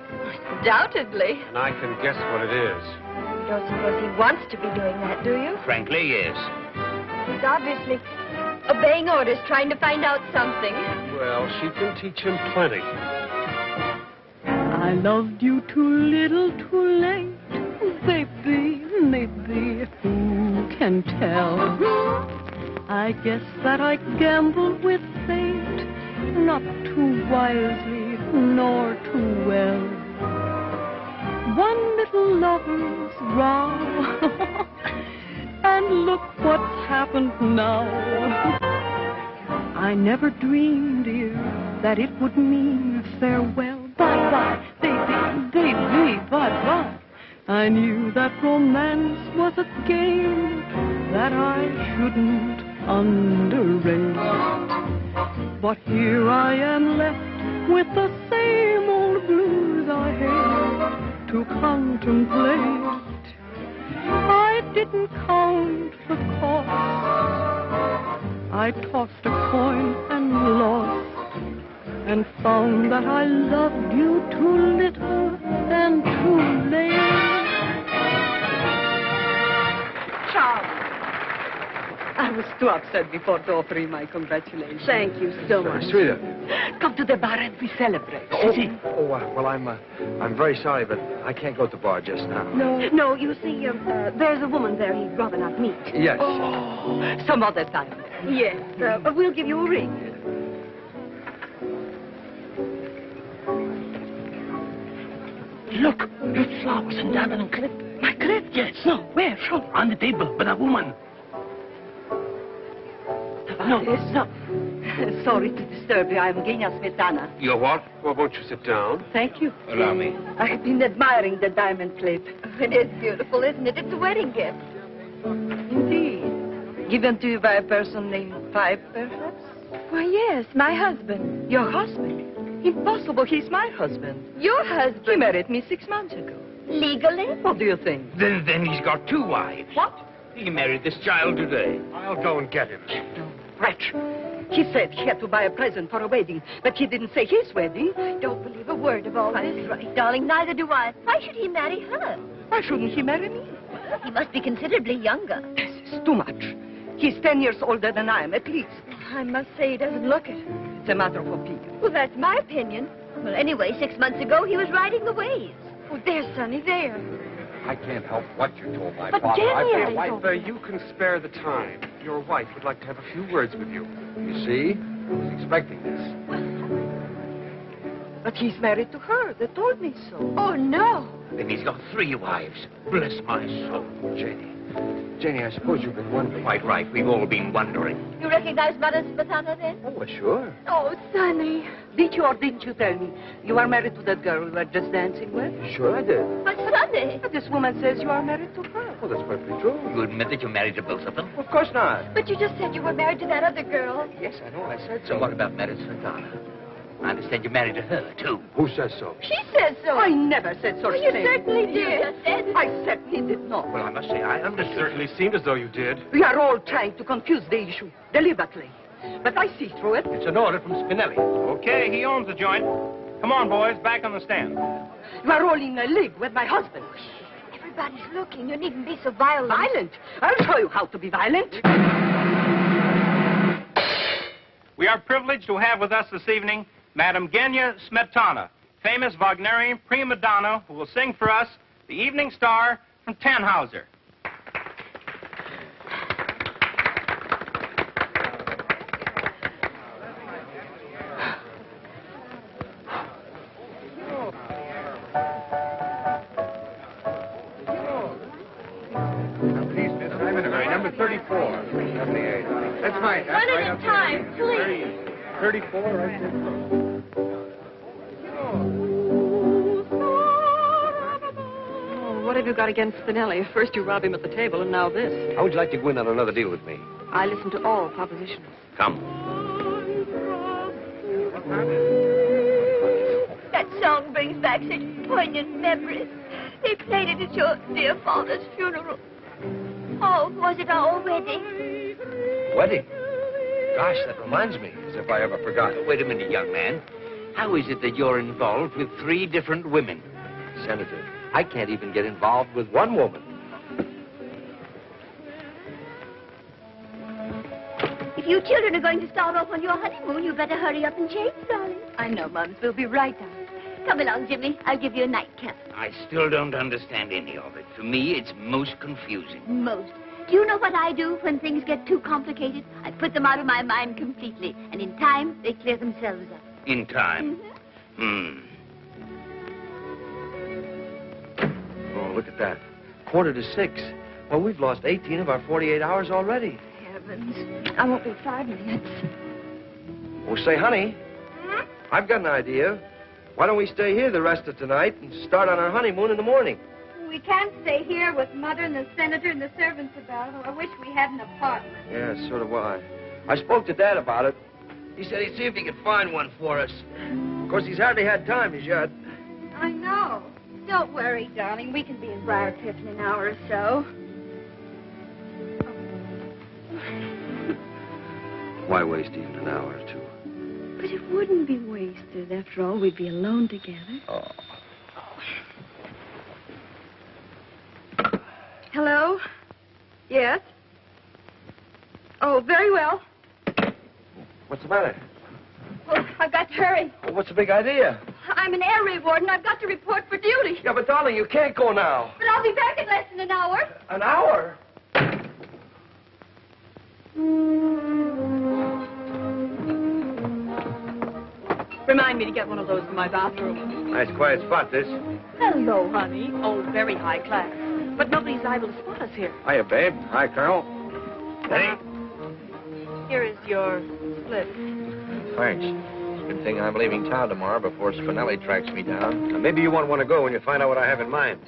Undoubtedly. And I can guess what it is. You don't suppose he wants to be doing that, do you? Frankly, yes. He's obviously obeying orders, trying to find out something. Well, she can teach him plenty. I loved you too little, too late. Baby, maybe, who can tell? I guess that I gambled with fate, not too wisely, nor too well. One little lover's row, and look what's happened now. I never dreamed, dear, that it would mean farewell. Bye-bye, baby, baby, bye-bye. I knew that romance was a game that I shouldn't underrate. But here I am left with the same old blues I hate to contemplate. I didn't count the cost. I tossed a coin and lost, and found that I loved you too little and too late. Charles, I was too upset before to offer you my congratulations. Thank you so much. Sweetheart. Come to the bar and we celebrate. Well, I'm very sorry, but I can't go to the bar just now. No, you see, there's a woman there he'd rather not meet. Yes. Oh, some other time. Yes, we'll give you a ring. Look, red flowers and diamond clip. My clip? Yes. No, where? Show. On the table, with a woman. No. Sorry to disturb you. I'm Genya Smetana. You're what? Well, won't you sit down? Thank you. Allow me. I have been admiring the diamond plate. It is beautiful, isn't it? It's a wedding gift. Indeed. Given to you by a person named Phyffe, perhaps? Why, yes, my husband. Your husband? Impossible. He's my husband. Your husband? He married me 6 months ago. Legally? What do you think? Then he's got 2 wives. What? He married this child today. I'll go and get him. Wretch. He said he had to buy a present for a wedding, but he didn't say his wedding. I don't believe a word of all this. Right, darling, neither do I. Why should he marry her? Why shouldn't he marry me? He must be considerably younger. This is too much. He's 10 years older than I am, at least. I must say he doesn't look it. It's a matter of opinion. Well, that's my opinion. Well, anyway, 6 months ago, he was riding the waves. Oh, there's Sonny, there. I can't help what you told my But father. Genya, I feel like You can spare the time. Your wife would like to have a few words with you. You see? I was expecting this. But he's married to her. They told me so. Oh, no. Then he's got 3 wives. Bless my soul. Janie, I suppose you've been wondering. Quite right. We've all been wondering. You recognize Mother Smetana then? Oh, well, sure. Oh, Sonny. Did you or didn't you tell me you are married to that girl we were just dancing with? Sure I did. But Sonny. But this woman says you are married to her. Well, that's perfectly true. You admit that you're married to both of them? Of course not. But you just said you were married to that other girl. Yes, I know. I said So so. what about Mary Smetana? I understand you're married to her, too. Who says so? She said so. I never said such You thing. certainly did. You just said. I certainly did not. Well, I must say, I understood. Certainly seemed as though you did. We are all trying to confuse the issue deliberately. But I see through it. It's an order from Spinelli. Okay, he owns the joint. Come on, boys, back on the stand. You are all in a league with my husband. Everybody's looking. You needn't be so violent. Violent? I'll show you how to be violent. We are privileged to have with us this evening Madame Genya Smetana, famous Wagnerian prima donna who will sing for us the Evening Star from Tannhauser. Number 34. 78. That's right. That's One right. at a time, please. 34, right there. Oh, what have you got against Spinelli? First you rob him at the table, and now this. How would you like to go in on another deal with me? I listen to all propositions. Come. That song brings back such poignant memories. They played it at your dear father's funeral. Oh, was it our wedding? Wedding? Gosh, that reminds me, as if I ever forgot. Wait a minute, young man. How is it that you're involved with 3 different women? Senator, I can't even get involved with one woman. If you children are going to start off on your honeymoon, you better hurry up and change, darling. I know, Mums. We'll be right down. Come along, Jimmy. I'll give you a nightcap. I still don't understand any of it. To me, it's most confusing. Most. Do you know what I do when things get too complicated? I put them out of my mind completely, and in time, they clear themselves up. In time? Oh, look at that. 5:45. Well, we've lost 18 of our 48 hours already. Heavens. I won't be 5 minutes. Oh, say, honey, I've got an idea. Why don't we stay here the rest of tonight and start on our honeymoon in the morning? We can't stay here with Mother and the Senator and the servants about. I wish we had an apartment. Yeah, so do I. I spoke to Dad about it. He said he'd see if he could find one for us. Of course, he's hardly had time as yet. I know. Don't worry, darling. We can be in Briarcliff in an hour or so. Why waste even an hour or two? But it wouldn't be wasted. After all, we'd be alone together. Oh. Hello? Yes? Oh, very well. What's the matter? Oh, I've got to hurry. Well, what's the big idea? I'm an air raid warden. I've got to report for duty. Yeah, but darling, you can't go now. But I'll be back in less than an hour. An hour? Remind me to get one of those in my bathroom. Nice quiet spot, this. Hello, honey. Oh, very high class. But nobody's liable to spot us here. Hiya, babe. Hi, Colonel. Hey. Here is your slip. Thanks. Good thing I'm leaving town tomorrow before Spinelli tracks me down. Now, maybe you won't want to go when you find out what I have in mind.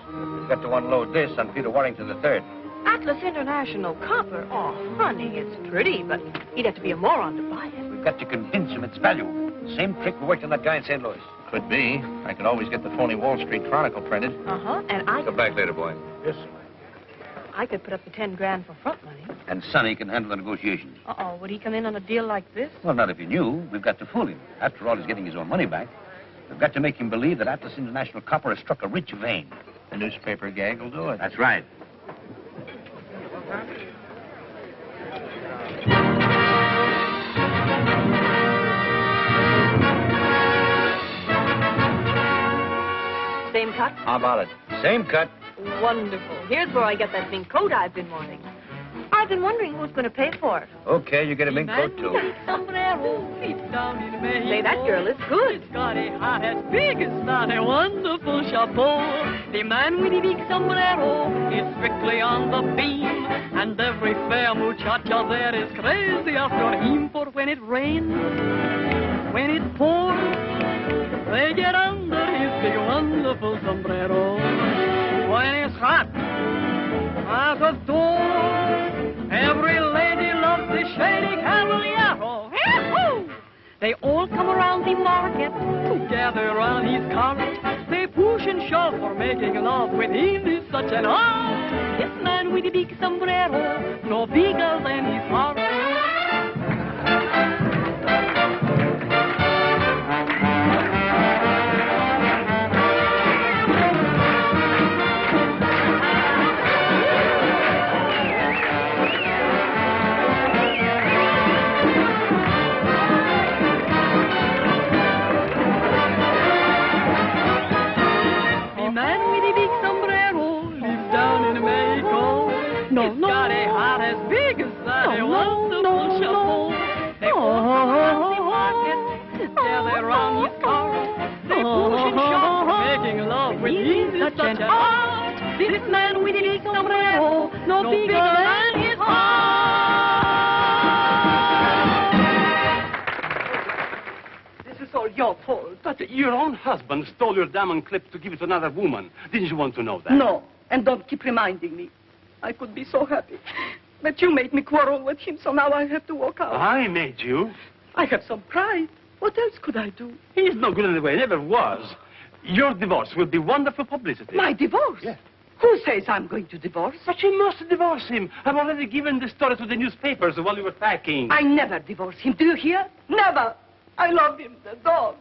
We've got to unload this on Peter Warrington III. Atlas International copper. Oh, honey, it's pretty, but he'd have to be a moron to buy it. We've got to convince him it's valuable. Same trick we worked on that guy in St. Louis. Could be. I could always get the phony Wall Street Chronicle printed. Uh-huh, and I... Come back later, boy. Yes, sir. I could put up the 10 grand for front money. And Sonny can handle the negotiations. Uh-oh, would he come in on a deal like this? Well, not if he knew. We've got to fool him. After all, he's getting his own money back. We've got to make him believe that Atlas International Copper has struck a rich vein. The newspaper gag will do it. That's right. Same cut? How about it? Same cut. Wonderful. Here's where I get that mink coat I've been wanting. I've been wondering who's going to pay for it. Okay, you get a mink coat, too. Say, that girl is good. It's got a hat as big as that, a wonderful chapeau. The man with the big sombrero is strictly on the beam, and every fair muchacha there is crazy after him. For when it rains, when it pours, they get under his big wonderful sombrero. When it's hot as a door, every lady loves the shady caballero. Yahoo! The They all come around the market to gather around his cart. They push and shove for making love with him is such an art. This man with the big sombrero, no bigger than his heart. No, no. Got a heart as big as that. They want to push a pole. They walk around the market together around his car. They push and shove, making love with him is such an art. This man with a big sombrero, no bigger than his heart. This is all your fault. But your own husband stole your diamond clip to give it to another woman. Didn't you want to know that? No, and don't keep reminding me. I could be so happy. But you made me quarrel with him, so now I have to walk out. I made you. I have some pride. What else could I do? He's no good anyway, never was. Your divorce will be wonderful publicity. My divorce? Yes. Who says I'm going to divorce? But you must divorce him. I've already given the story to the newspapers while you were packing. I never divorce him. Do you hear? Never. I love him, the dog.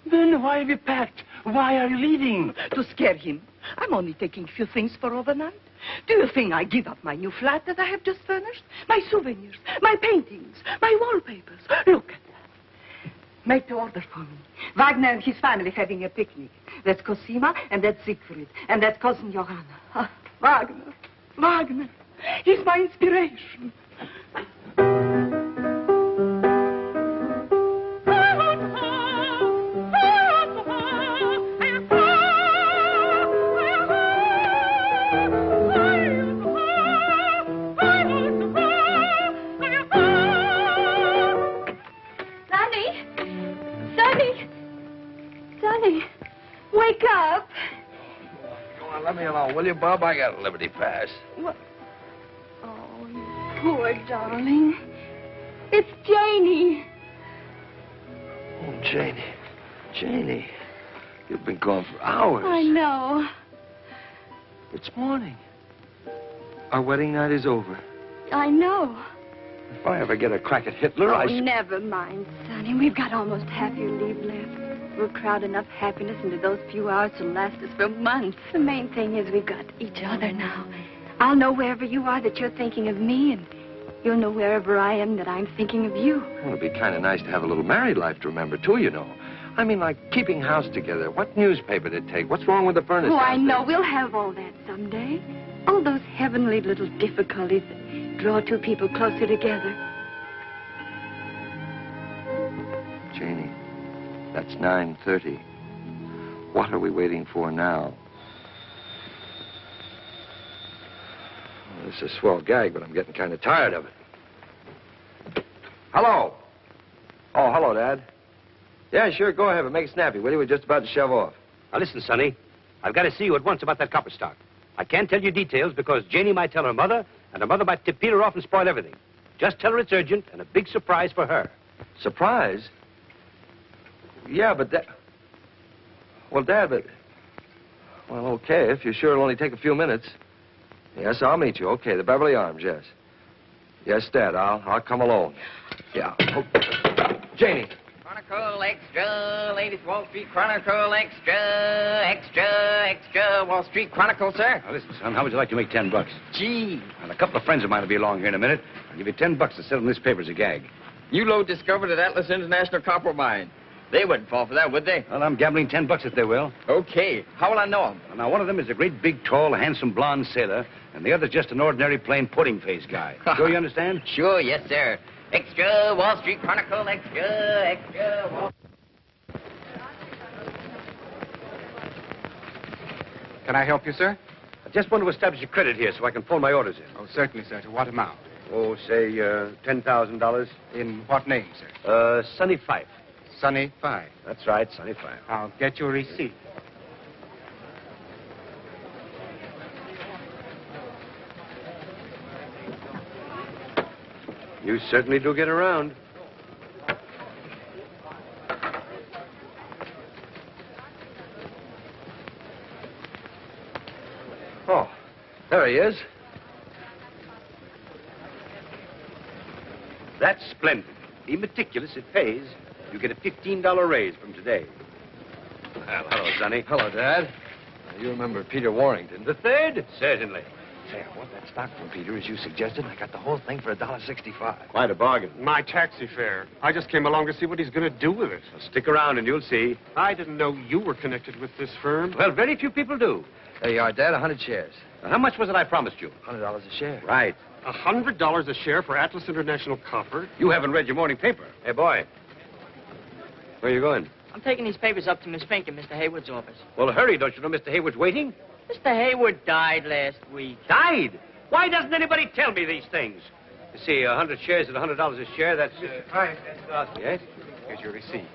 Then why have you packed? Why are you leaving? To scare him. I'm only taking a few things for overnight. Do you think I give up my new flat that I have just furnished? My souvenirs, my paintings, my wallpapers. Look at that. Make to order for me. Wagner and his family having a picnic. That's Cosima, and that's Siegfried, and that's cousin Johanna. Ah, Wagner. Wagner. He's my inspiration. Wake up. Come on, let me alone, will you, Bob? I got a Liberty Pass. What? Oh, you poor darling. It's Janie. Oh, Janie. Janie. You've been gone for hours. I know. It's morning. Our wedding night is over. I know. If I ever get a crack at Hitler, Oh, never mind, Sonny. We've got almost half your leave left. We'll crowd enough happiness into those few hours to last us for months. The main thing is we've got each other now. I'll know wherever you are that you're thinking of me, and you'll know wherever I am that I'm thinking of you. Well, it'd be kind of nice to have a little married life to remember, too, you know. I mean, like keeping house together. What newspaper to take? What's wrong with the furnace? Oh, I know. We'll have all that someday. All those heavenly little difficulties that draw two people closer together. Janie, that's 9:30. What are we waiting for now? Well, this is a swell gag, but I'm getting kind of tired of it. Hello. Oh, hello, Dad. Yeah, sure, go ahead, but make it snappy, will you? We're just about to shove off. Now, listen, Sonny. I've got to see you at once about that copper stock. I can't tell you details because Janie might tell her mother, and her mother might tip Peter off and spoil everything. Just tell her it's urgent and a big surprise for her. Surprise? Yeah, but that... Well, Dad, but... Well, okay, if you're sure it'll only take a few minutes. Yes, I'll meet you. Okay, the Beverly Arms, yes. Yes, Dad, I'll come alone. Yeah. Oh. Janie. Chronicle Extra, Ladies Wall Street Chronicle Extra, Wall Street Chronicle, sir. Now, listen, son, how would you like to make $10? Gee. And a couple of friends of mine will be along here in a minute. I'll give you $10 to sell them this paper as a gag. You load discovered at Atlas International Copper Mine. They wouldn't fall for that, would they? Well, I'm gambling $10 if they will. Okay. How will I know them? Now, one of them is a great, big, tall, handsome, blonde sailor, and the other's just an ordinary, plain, pudding-faced guy. Sure you understand? Sure, yes, sir. Extra, Wall Street Chronicle, extra, Wall... Can I help you, sir? I just want to establish a credit here so I can pull my orders in. Oh, certainly, sir. To what amount? Oh, say, $10,000. In what name, sir? Sonny Phyffe. Sonny Phyffe. That's right, Sonny Phyffe. I'll get your receipt. You certainly do get around. Oh, there he is. That's splendid. Be meticulous. It pays. You get a $15 raise from today. Well, hello, Sonny. Hello, Dad. You remember Peter Warrington. The third? Certainly. Say, I want that stock from Peter, as you suggested. I got the whole thing for $1.65. Quite a bargain. My taxi fare. I just came along to see what he's going to do with it. Well, stick around and you'll see. I didn't know you were connected with this firm. Well, very few people do. There you are, Dad. 100 shares. Now, how much was it I promised you? $100 a share. Right. $100 a share for Atlas International Copper? You haven't read your morning paper. Hey, boy. Where are you going? I'm taking these papers up to Miss Fink in Mr. Hayward's office. Well, hurry. Don't you know Mr. Hayward's waiting? Mr. Hayward died last week. Died? Why doesn't anybody tell me these things? You see, 100 shares at $100 a share, that's... Hi. Yes? Here's your receipt.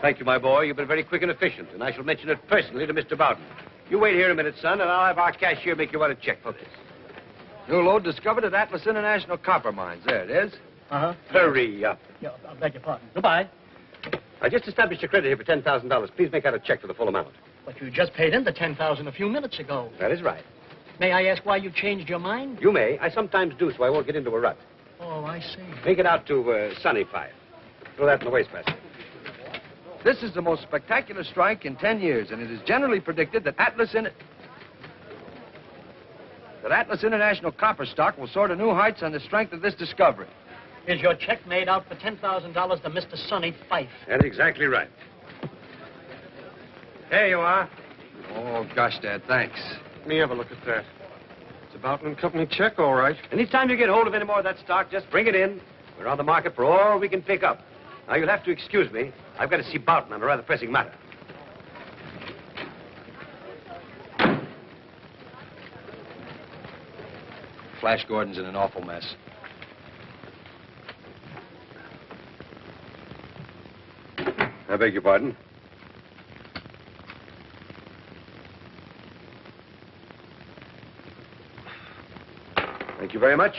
Thank you, my boy. You've been very quick and efficient, and I shall mention it personally to Mr. Bowden. You wait here a minute, son, and I'll have our cashier make you out a check for this. New load discovered at Atlas International Copper Mines. There it is. Uh-huh. Hurry up. Yeah, I beg your pardon. Goodbye. I just established a credit here for $10,000. Please make out a check for the full amount. But you just paid in the $10,000 a few minutes ago. That is right. May I ask why you changed your mind? You may. I sometimes do, so I won't get into a rut. Oh, I see. Make it out to Sonny Phyffe. Throw that in the wastebasket. This is the most spectacular strike in 10 years, and it is generally predicted that Atlas International Copper stock will soar to new heights on the strength of this discovery. Is your check made out for $10,000 to Mr. Sonny Phyffe? That's exactly right. Here you are. Oh, gosh, Dad, thanks. Let me have a look at that. It's a Boughton & Company check, all right. Anytime you get hold of any more of that stock, just bring it in. We're on the market for all we can pick up. Now, you'll have to excuse me. I've got to see Boughton on a rather pressing matter. Flash Gordon's in an awful mess. I beg your pardon? Thank you very much.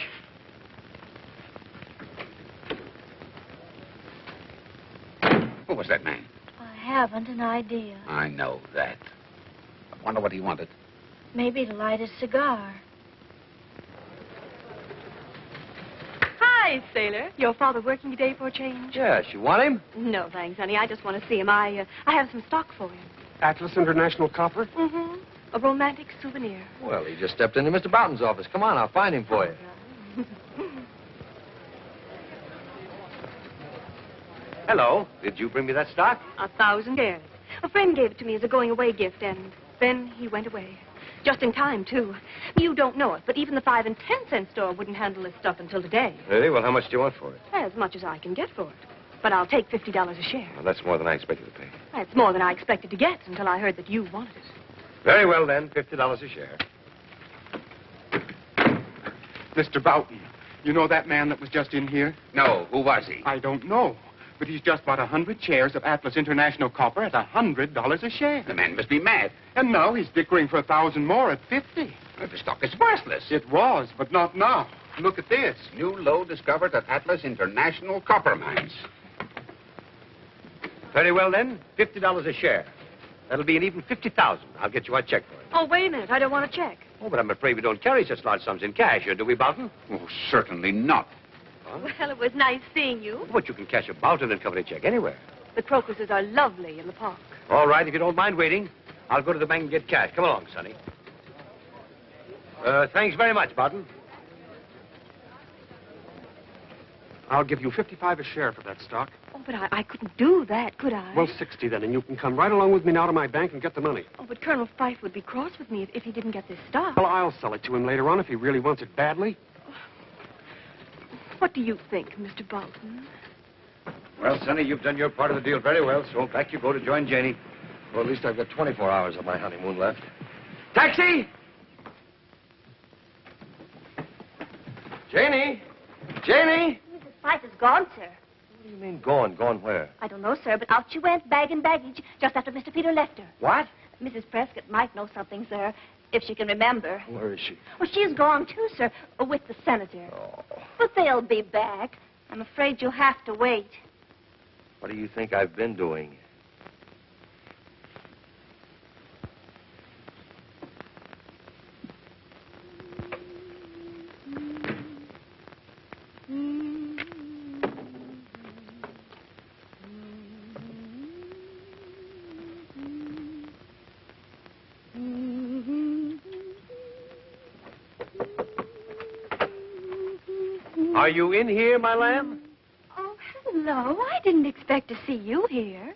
Who was that man? I haven't an idea. I know that. I wonder what he wanted. Maybe to light a cigar. Hi, sailor. Your father working today for a change? Yes, you want him? No, thanks, honey. I just want to see him. I have some stock for him. Atlas International Copper? Mm-hmm. A romantic souvenir. Well, he just stepped into Mr. Boughton's office. Come on, I'll find him for you. Hello. Did you bring me that stock? 1,000 shares. A friend gave it to me as a going-away gift, and then he went away. Just in time, too. You don't know it, but even the 5- and 10-cent store wouldn't handle this stuff until today. Really? Well, how much do you want for it? As much as I can get for it. But I'll take $50 a share. Well, that's more than I expected to pay. That's more than I expected to get until I heard that you wanted it. Very well, then. $50 a share. Mr. Boughton, you know that man that was just in here? No. Who was he? I don't know. But he's just bought 100 shares of Atlas International Copper at $100 a share. The man must be mad. And now he's dickering for 1,000 more at 50. Well, the stock is worthless. It was, but not now. Look at this. New lode discovered at Atlas International Copper Mines. Very well, then. $50 a share. That'll be an even $50,000. I'll get you a check for it. Oh, wait a minute. I don't want a check. Oh, but I'm afraid we don't carry such large sums in cash here, do we, Boughton? Oh, certainly not. Huh? Well, it was nice seeing you. But you can cash a Boughton & Company check anywhere. The crocuses are lovely in the park. All right, if you don't mind waiting, I'll go to the bank and get cash. Come along, Sonny. Thanks very much, Boughton. I'll give you $55 a share for that stock. Oh, but I couldn't do that, could I? Well, $60 then, and you can come right along with me now to my bank and get the money. Oh, but Colonel Phyffe would be cross with me if he didn't get this stock. Well, I'll sell it to him later on if he really wants it badly. What do you think, Mr. Boughton? Well, Sonny, you've done your part of the deal very well, so back you go to join Janie. Well, at least I've got 24 hours of my honeymoon left. Taxi! Janie! Janie! Mrs. Phyffe is gone, sir. What do you mean, gone? Gone where? I don't know, sir, but out she went, bag and baggage, just after Mr. Peter left her. What? Mrs. Prescott might know something, sir, if she can remember. Where is she? Well, she's gone, too, sir, with the senator. Oh. But they'll be back. I'm afraid you'll have to wait. What do you think I've been doing? Are you in here, my lamb? Oh, hello. I didn't expect to see you here.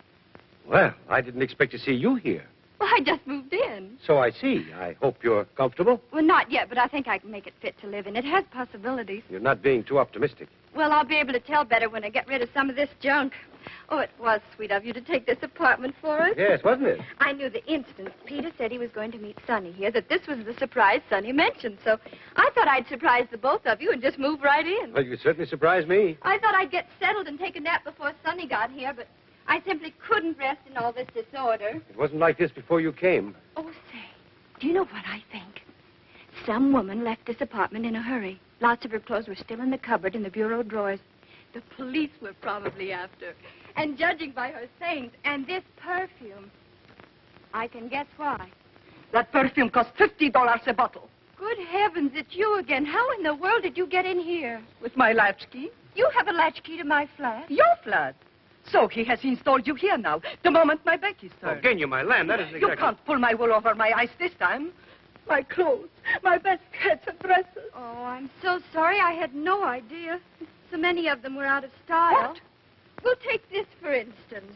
Well, I didn't expect to see you here. Well, I just moved in. So I see. I hope you're comfortable. Well, not yet, but I think I can make it fit to live in. It has possibilities. You're not being too optimistic. Well, I'll be able to tell better when I get rid of some of this junk. Oh, it was sweet of you to take this apartment for us. Yes, wasn't it? I knew the instant Peter said he was going to meet Sonny here that this was the surprise Sonny mentioned. So I thought I'd surprise the both of you and just move right in. Well, you certainly surprised me. I thought I'd get settled and take a nap before Sonny got here, but I simply couldn't rest in all this disorder. It wasn't like this before you came. Oh, say, do you know what I think? Some woman left this apartment in a hurry. Lots of her clothes were still in the cupboard in the bureau drawers. The police were probably after. And judging by her things and this perfume, I can guess why. That perfume costs $50 a bottle. Good heavens, it's you again. How in the world did you get in here? With my latchkey. You have a latchkey to my flat? Your flat. So he has installed you here now, the moment my back is turned. Oh, Genya, my lamb, that isn't exactly... You can't pull my wool over my eyes this time. My clothes, my best hats and dresses. Oh, I'm so sorry. I had no idea. So many of them were out of style. What? We'll take this, for instance.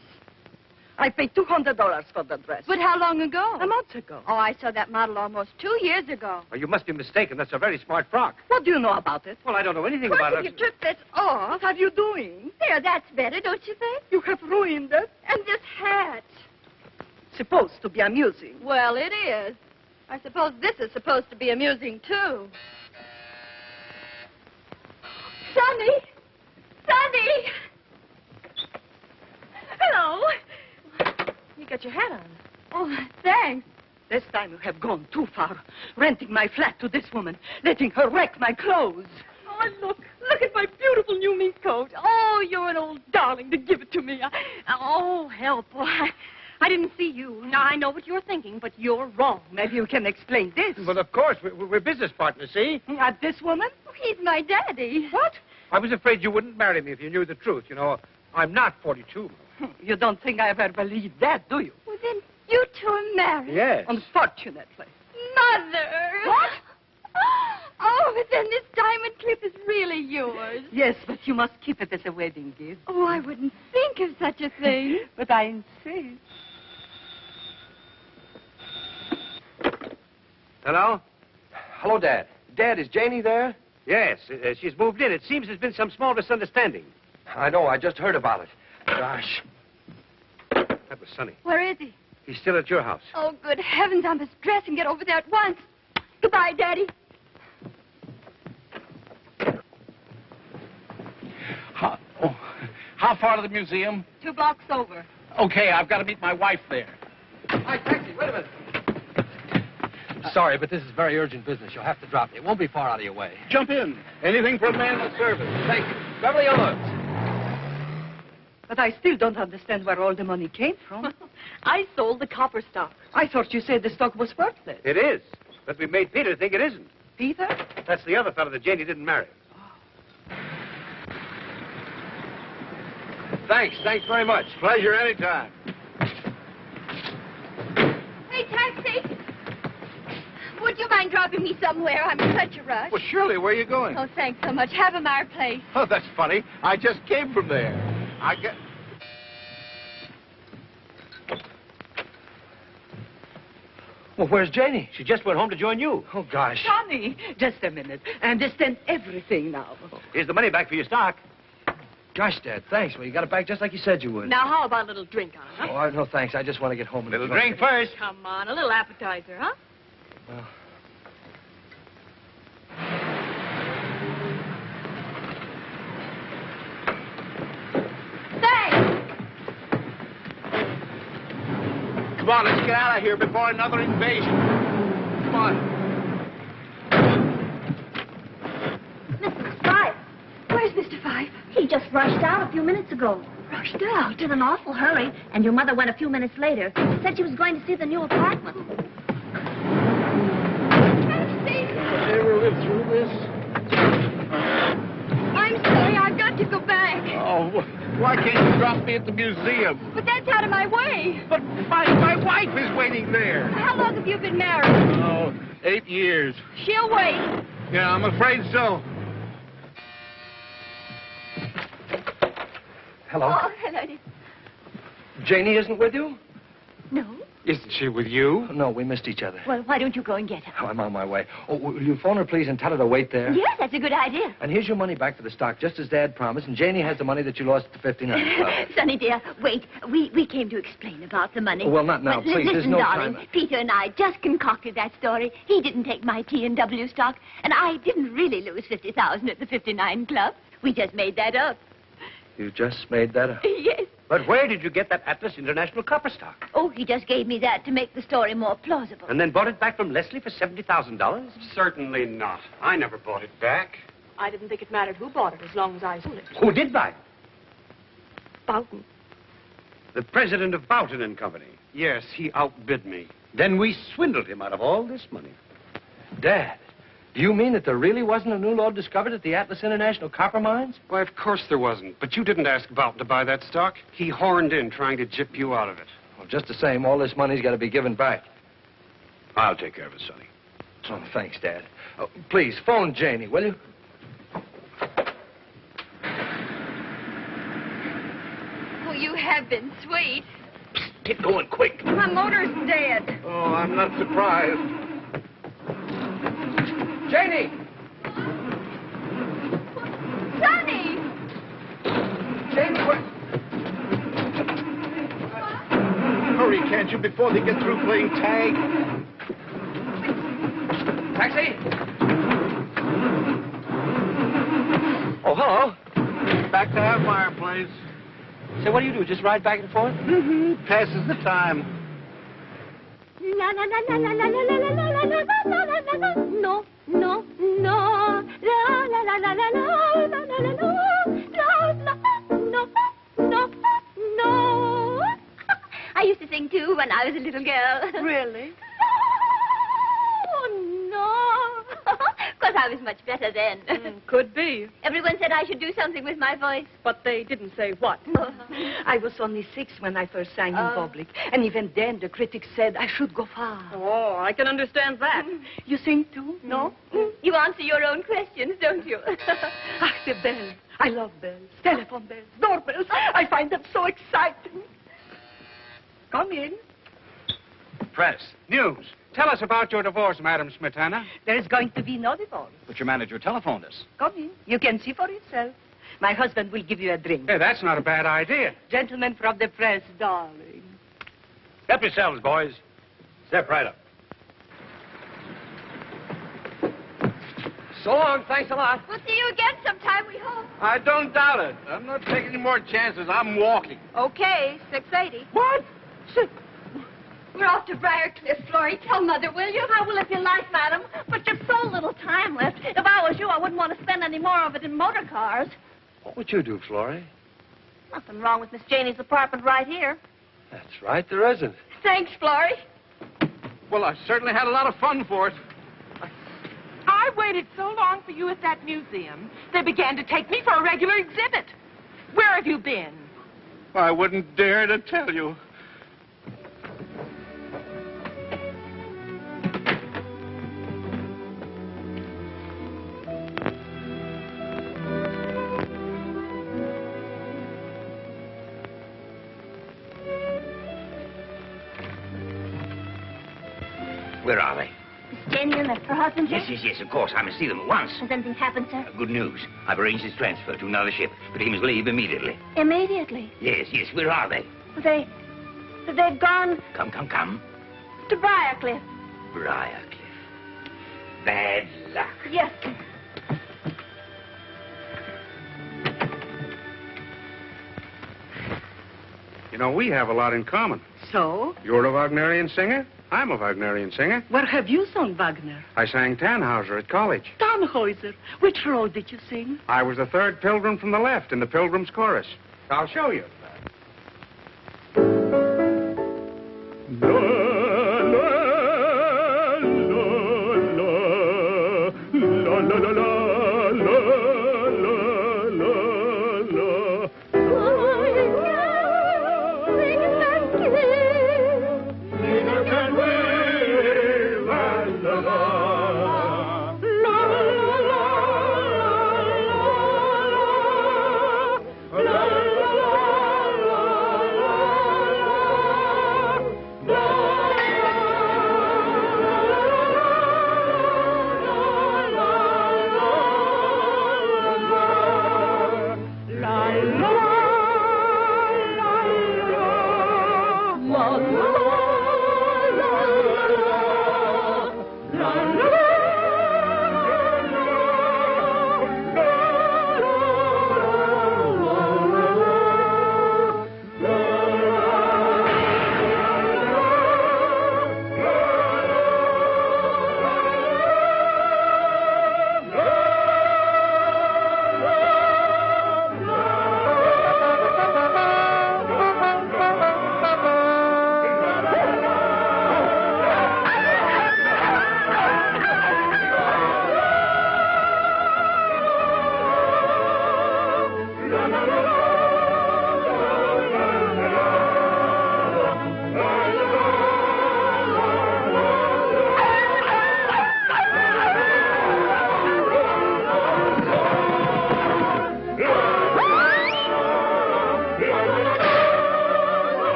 I paid $200 for the dress. But how long ago? A month ago. Oh, I saw that model almost 2 years ago. Oh, you must be mistaken. That's a very smart frock. What do you know about it? Well, I don't know anything Of course, about if it. you took this off... What are you doing? There, that's better, don't you think? You have ruined it. And this hat. Supposed to be amusing. Well, it is. I suppose this is supposed to be amusing, too. Sonny! Sonny! Hello. You got your hat on. Oh, thanks. This time you have gone too far. Renting my flat to this woman. Letting her wreck my clothes. Oh, look at my beautiful new mink coat. Oh, you're an old darling to give it to me. Oh, help. Oh, I didn't see you. Now, I know what you're thinking, but you're wrong. Maybe you can explain this. Well, of course. We're business partners, see? At this woman? He's my daddy. What? I was afraid you wouldn't marry me if you knew the truth. You know, I'm not 42. You don't think I ever believed that, do you? Well, then you two are married. Yes. Unfortunately. Mother! What? Oh, but then this diamond clip is really yours. Yes, but you must keep it as a wedding gift. Oh, I wouldn't think of such a thing. But I insist. Hello? Hello, Dad. Dad, is Janie there? Yes, she's moved in. It seems there's been some small misunderstanding. I know. I just heard about it. Gosh. That was Sonny. Where is he? He's still at your house. Oh, good heavens, I must dress and get over there at once. Goodbye, Daddy. How far to the museum? 2 blocks over. Okay, I've got to meet my wife there. Hi, taxi. Wait a minute. Sorry, but this is very urgent business. You'll have to drop me. It won't be far out of your way. Jump in. Anything for a man of service. Thank you. Beverly Hills. But I still don't understand where all the money came from. I sold the copper stock. I thought you said the stock was worthless. It is. But we made Peter think it isn't. Peter? That's the other fellow that Janie didn't marry. Thanks very much. Pleasure anytime. Hey, taxi. Would you mind dropping me somewhere? I'm in such a rush. Well, Shirley, where are you going? Oh, thanks so much. Havemeyer Place. Oh, that's funny. I just came from there. I get... Well, where's Janie? She just went home to join you. Oh, gosh. Sonny, just a minute. I understand everything now. Here's the money back for your stock. Gosh, Dad, thanks. Well, you got it back just like you said you would. Now, how about a little drink on it, huh? Oh, no, thanks. I just want to get home and... Little drink first. Come on, a little appetizer, huh? Well... Come on, let's get out of here before another invasion. Come on. Mrs. Phyffe. Where's Mr. Phyffe? He just rushed out a few minutes ago. Rushed out? He's in an awful hurry, and your mother went a few minutes later. Said she was going to see the new apartment. Ever live through this? I'm sorry, I've got to go back. Oh, why can't you drop me at the museum? But that's Get out of my way. But my wife is waiting there. How long have you been married? Oh, 8 years. She'll wait. Yeah, I'm afraid so. Hello. Oh, hello, dear. Janie isn't with you? No? Isn't she with you? No, we missed each other. Well, why don't you go and get her? Oh, I'm on my way. Oh, will you phone her, please, and tell her to wait there? Yes, that's a good idea. And here's your money back for the stock, just as Dad promised, and Janie has the money that you lost at the 59 Club. Sonny, dear, wait. We came to explain about the money. Oh, well, not now, But please. There's Listen, no darling, time. Peter and I just concocted that story. He didn't take my T&W stock, and I didn't really lose 50,000 at the 59 Club. We just made that up. You just made that up? Yes. But where did you get that Atlas International copper stock? Oh, he just gave me that to make the story more plausible. And then bought it back from Leslie for $70,000? Certainly not. I never bought it back. I didn't think it mattered who bought it as long as I sold it. Who did buy it? Boughton. The president of Boughton and Company. Yes, he outbid me. Then we swindled him out of all this money. Dad, do you mean that there really wasn't a new lode discovered at the Atlas International Copper Mines? Why, of course there wasn't. But you didn't ask Boughton to buy that stock. He horned in trying to gyp you out of it. Well, just the same, all this money's got to be given back. I'll take care of it, Sonny. Oh, thanks, Dad. Oh, please, phone Janie, will you? Oh, you have been sweet. Get going quick. My motor's dead. Oh, I'm not surprised. Janie! Sonny! Janie, what? Hurry, can't you, before they get through playing tag? Taxi! Oh, hello. Back to our fireplace. Say, what do? Just ride back and forth? Mm-hmm. Passes the time. La la la la la la la la la la la la la la. No, no, no. La la la la la la la la la la. La la. No, no, no. I used to sing too when I was a little girl. Really? Oh no. Of course, I was much better then. Could be. Everyone said I should do something with my voice. But they didn't say what. I was only 6 when I first sang in public. And even then, the critics said I should go far. Oh, I can understand that. You sing too? No? You answer your own questions, don't you? Ah, the bells. I love bells. Telephone bells, doorbells. I find them so exciting. Come in. Press. News. Tell us about your divorce, Madam Smetana. There's going to be no divorce. But your manager telephoned us. Come in. You can see for yourself. My husband will give you a drink. Hey, that's not a bad idea. Gentlemen from the press, darling. Help yourselves, boys. Step right up. So long. Thanks a lot. We'll see you again sometime, we hope. I don't doubt it. I'm not taking any more chances. I'm walking. Okay, 6:80. What? We're off to Briarcliff, Florrie. Tell Mother, will you? I will if you like, madam. But there's so little time left. If I was you, I wouldn't want to spend any more of it in motor cars. What would you do, Florrie? Nothing wrong with Miss Janie's apartment right here. That's right, there isn't. Thanks, Florrie. Well, I certainly had a lot of fun for it. I waited so long for you at that museum, they began to take me for a regular exhibit. Where have you been? I wouldn't dare to tell you. Where are they? Miss Janie and her husband, sir? Yes, of course. I must see them at once. Has anything happened, sir? Good news. I've arranged his transfer to another ship, but he must leave immediately. Immediately. Yes. Where are they? They've gone Come. to Briarcliff. Briarcliff. Bad luck. Yes, sir. You know, we have a lot in common. So? You're a Wagnerian singer. I'm a Wagnerian singer. Where have you sung Wagner? I sang Tannhauser at college. Tannhäuser. Which role did you sing? I was the third pilgrim from the left in the Pilgrim's Chorus. I'll show you.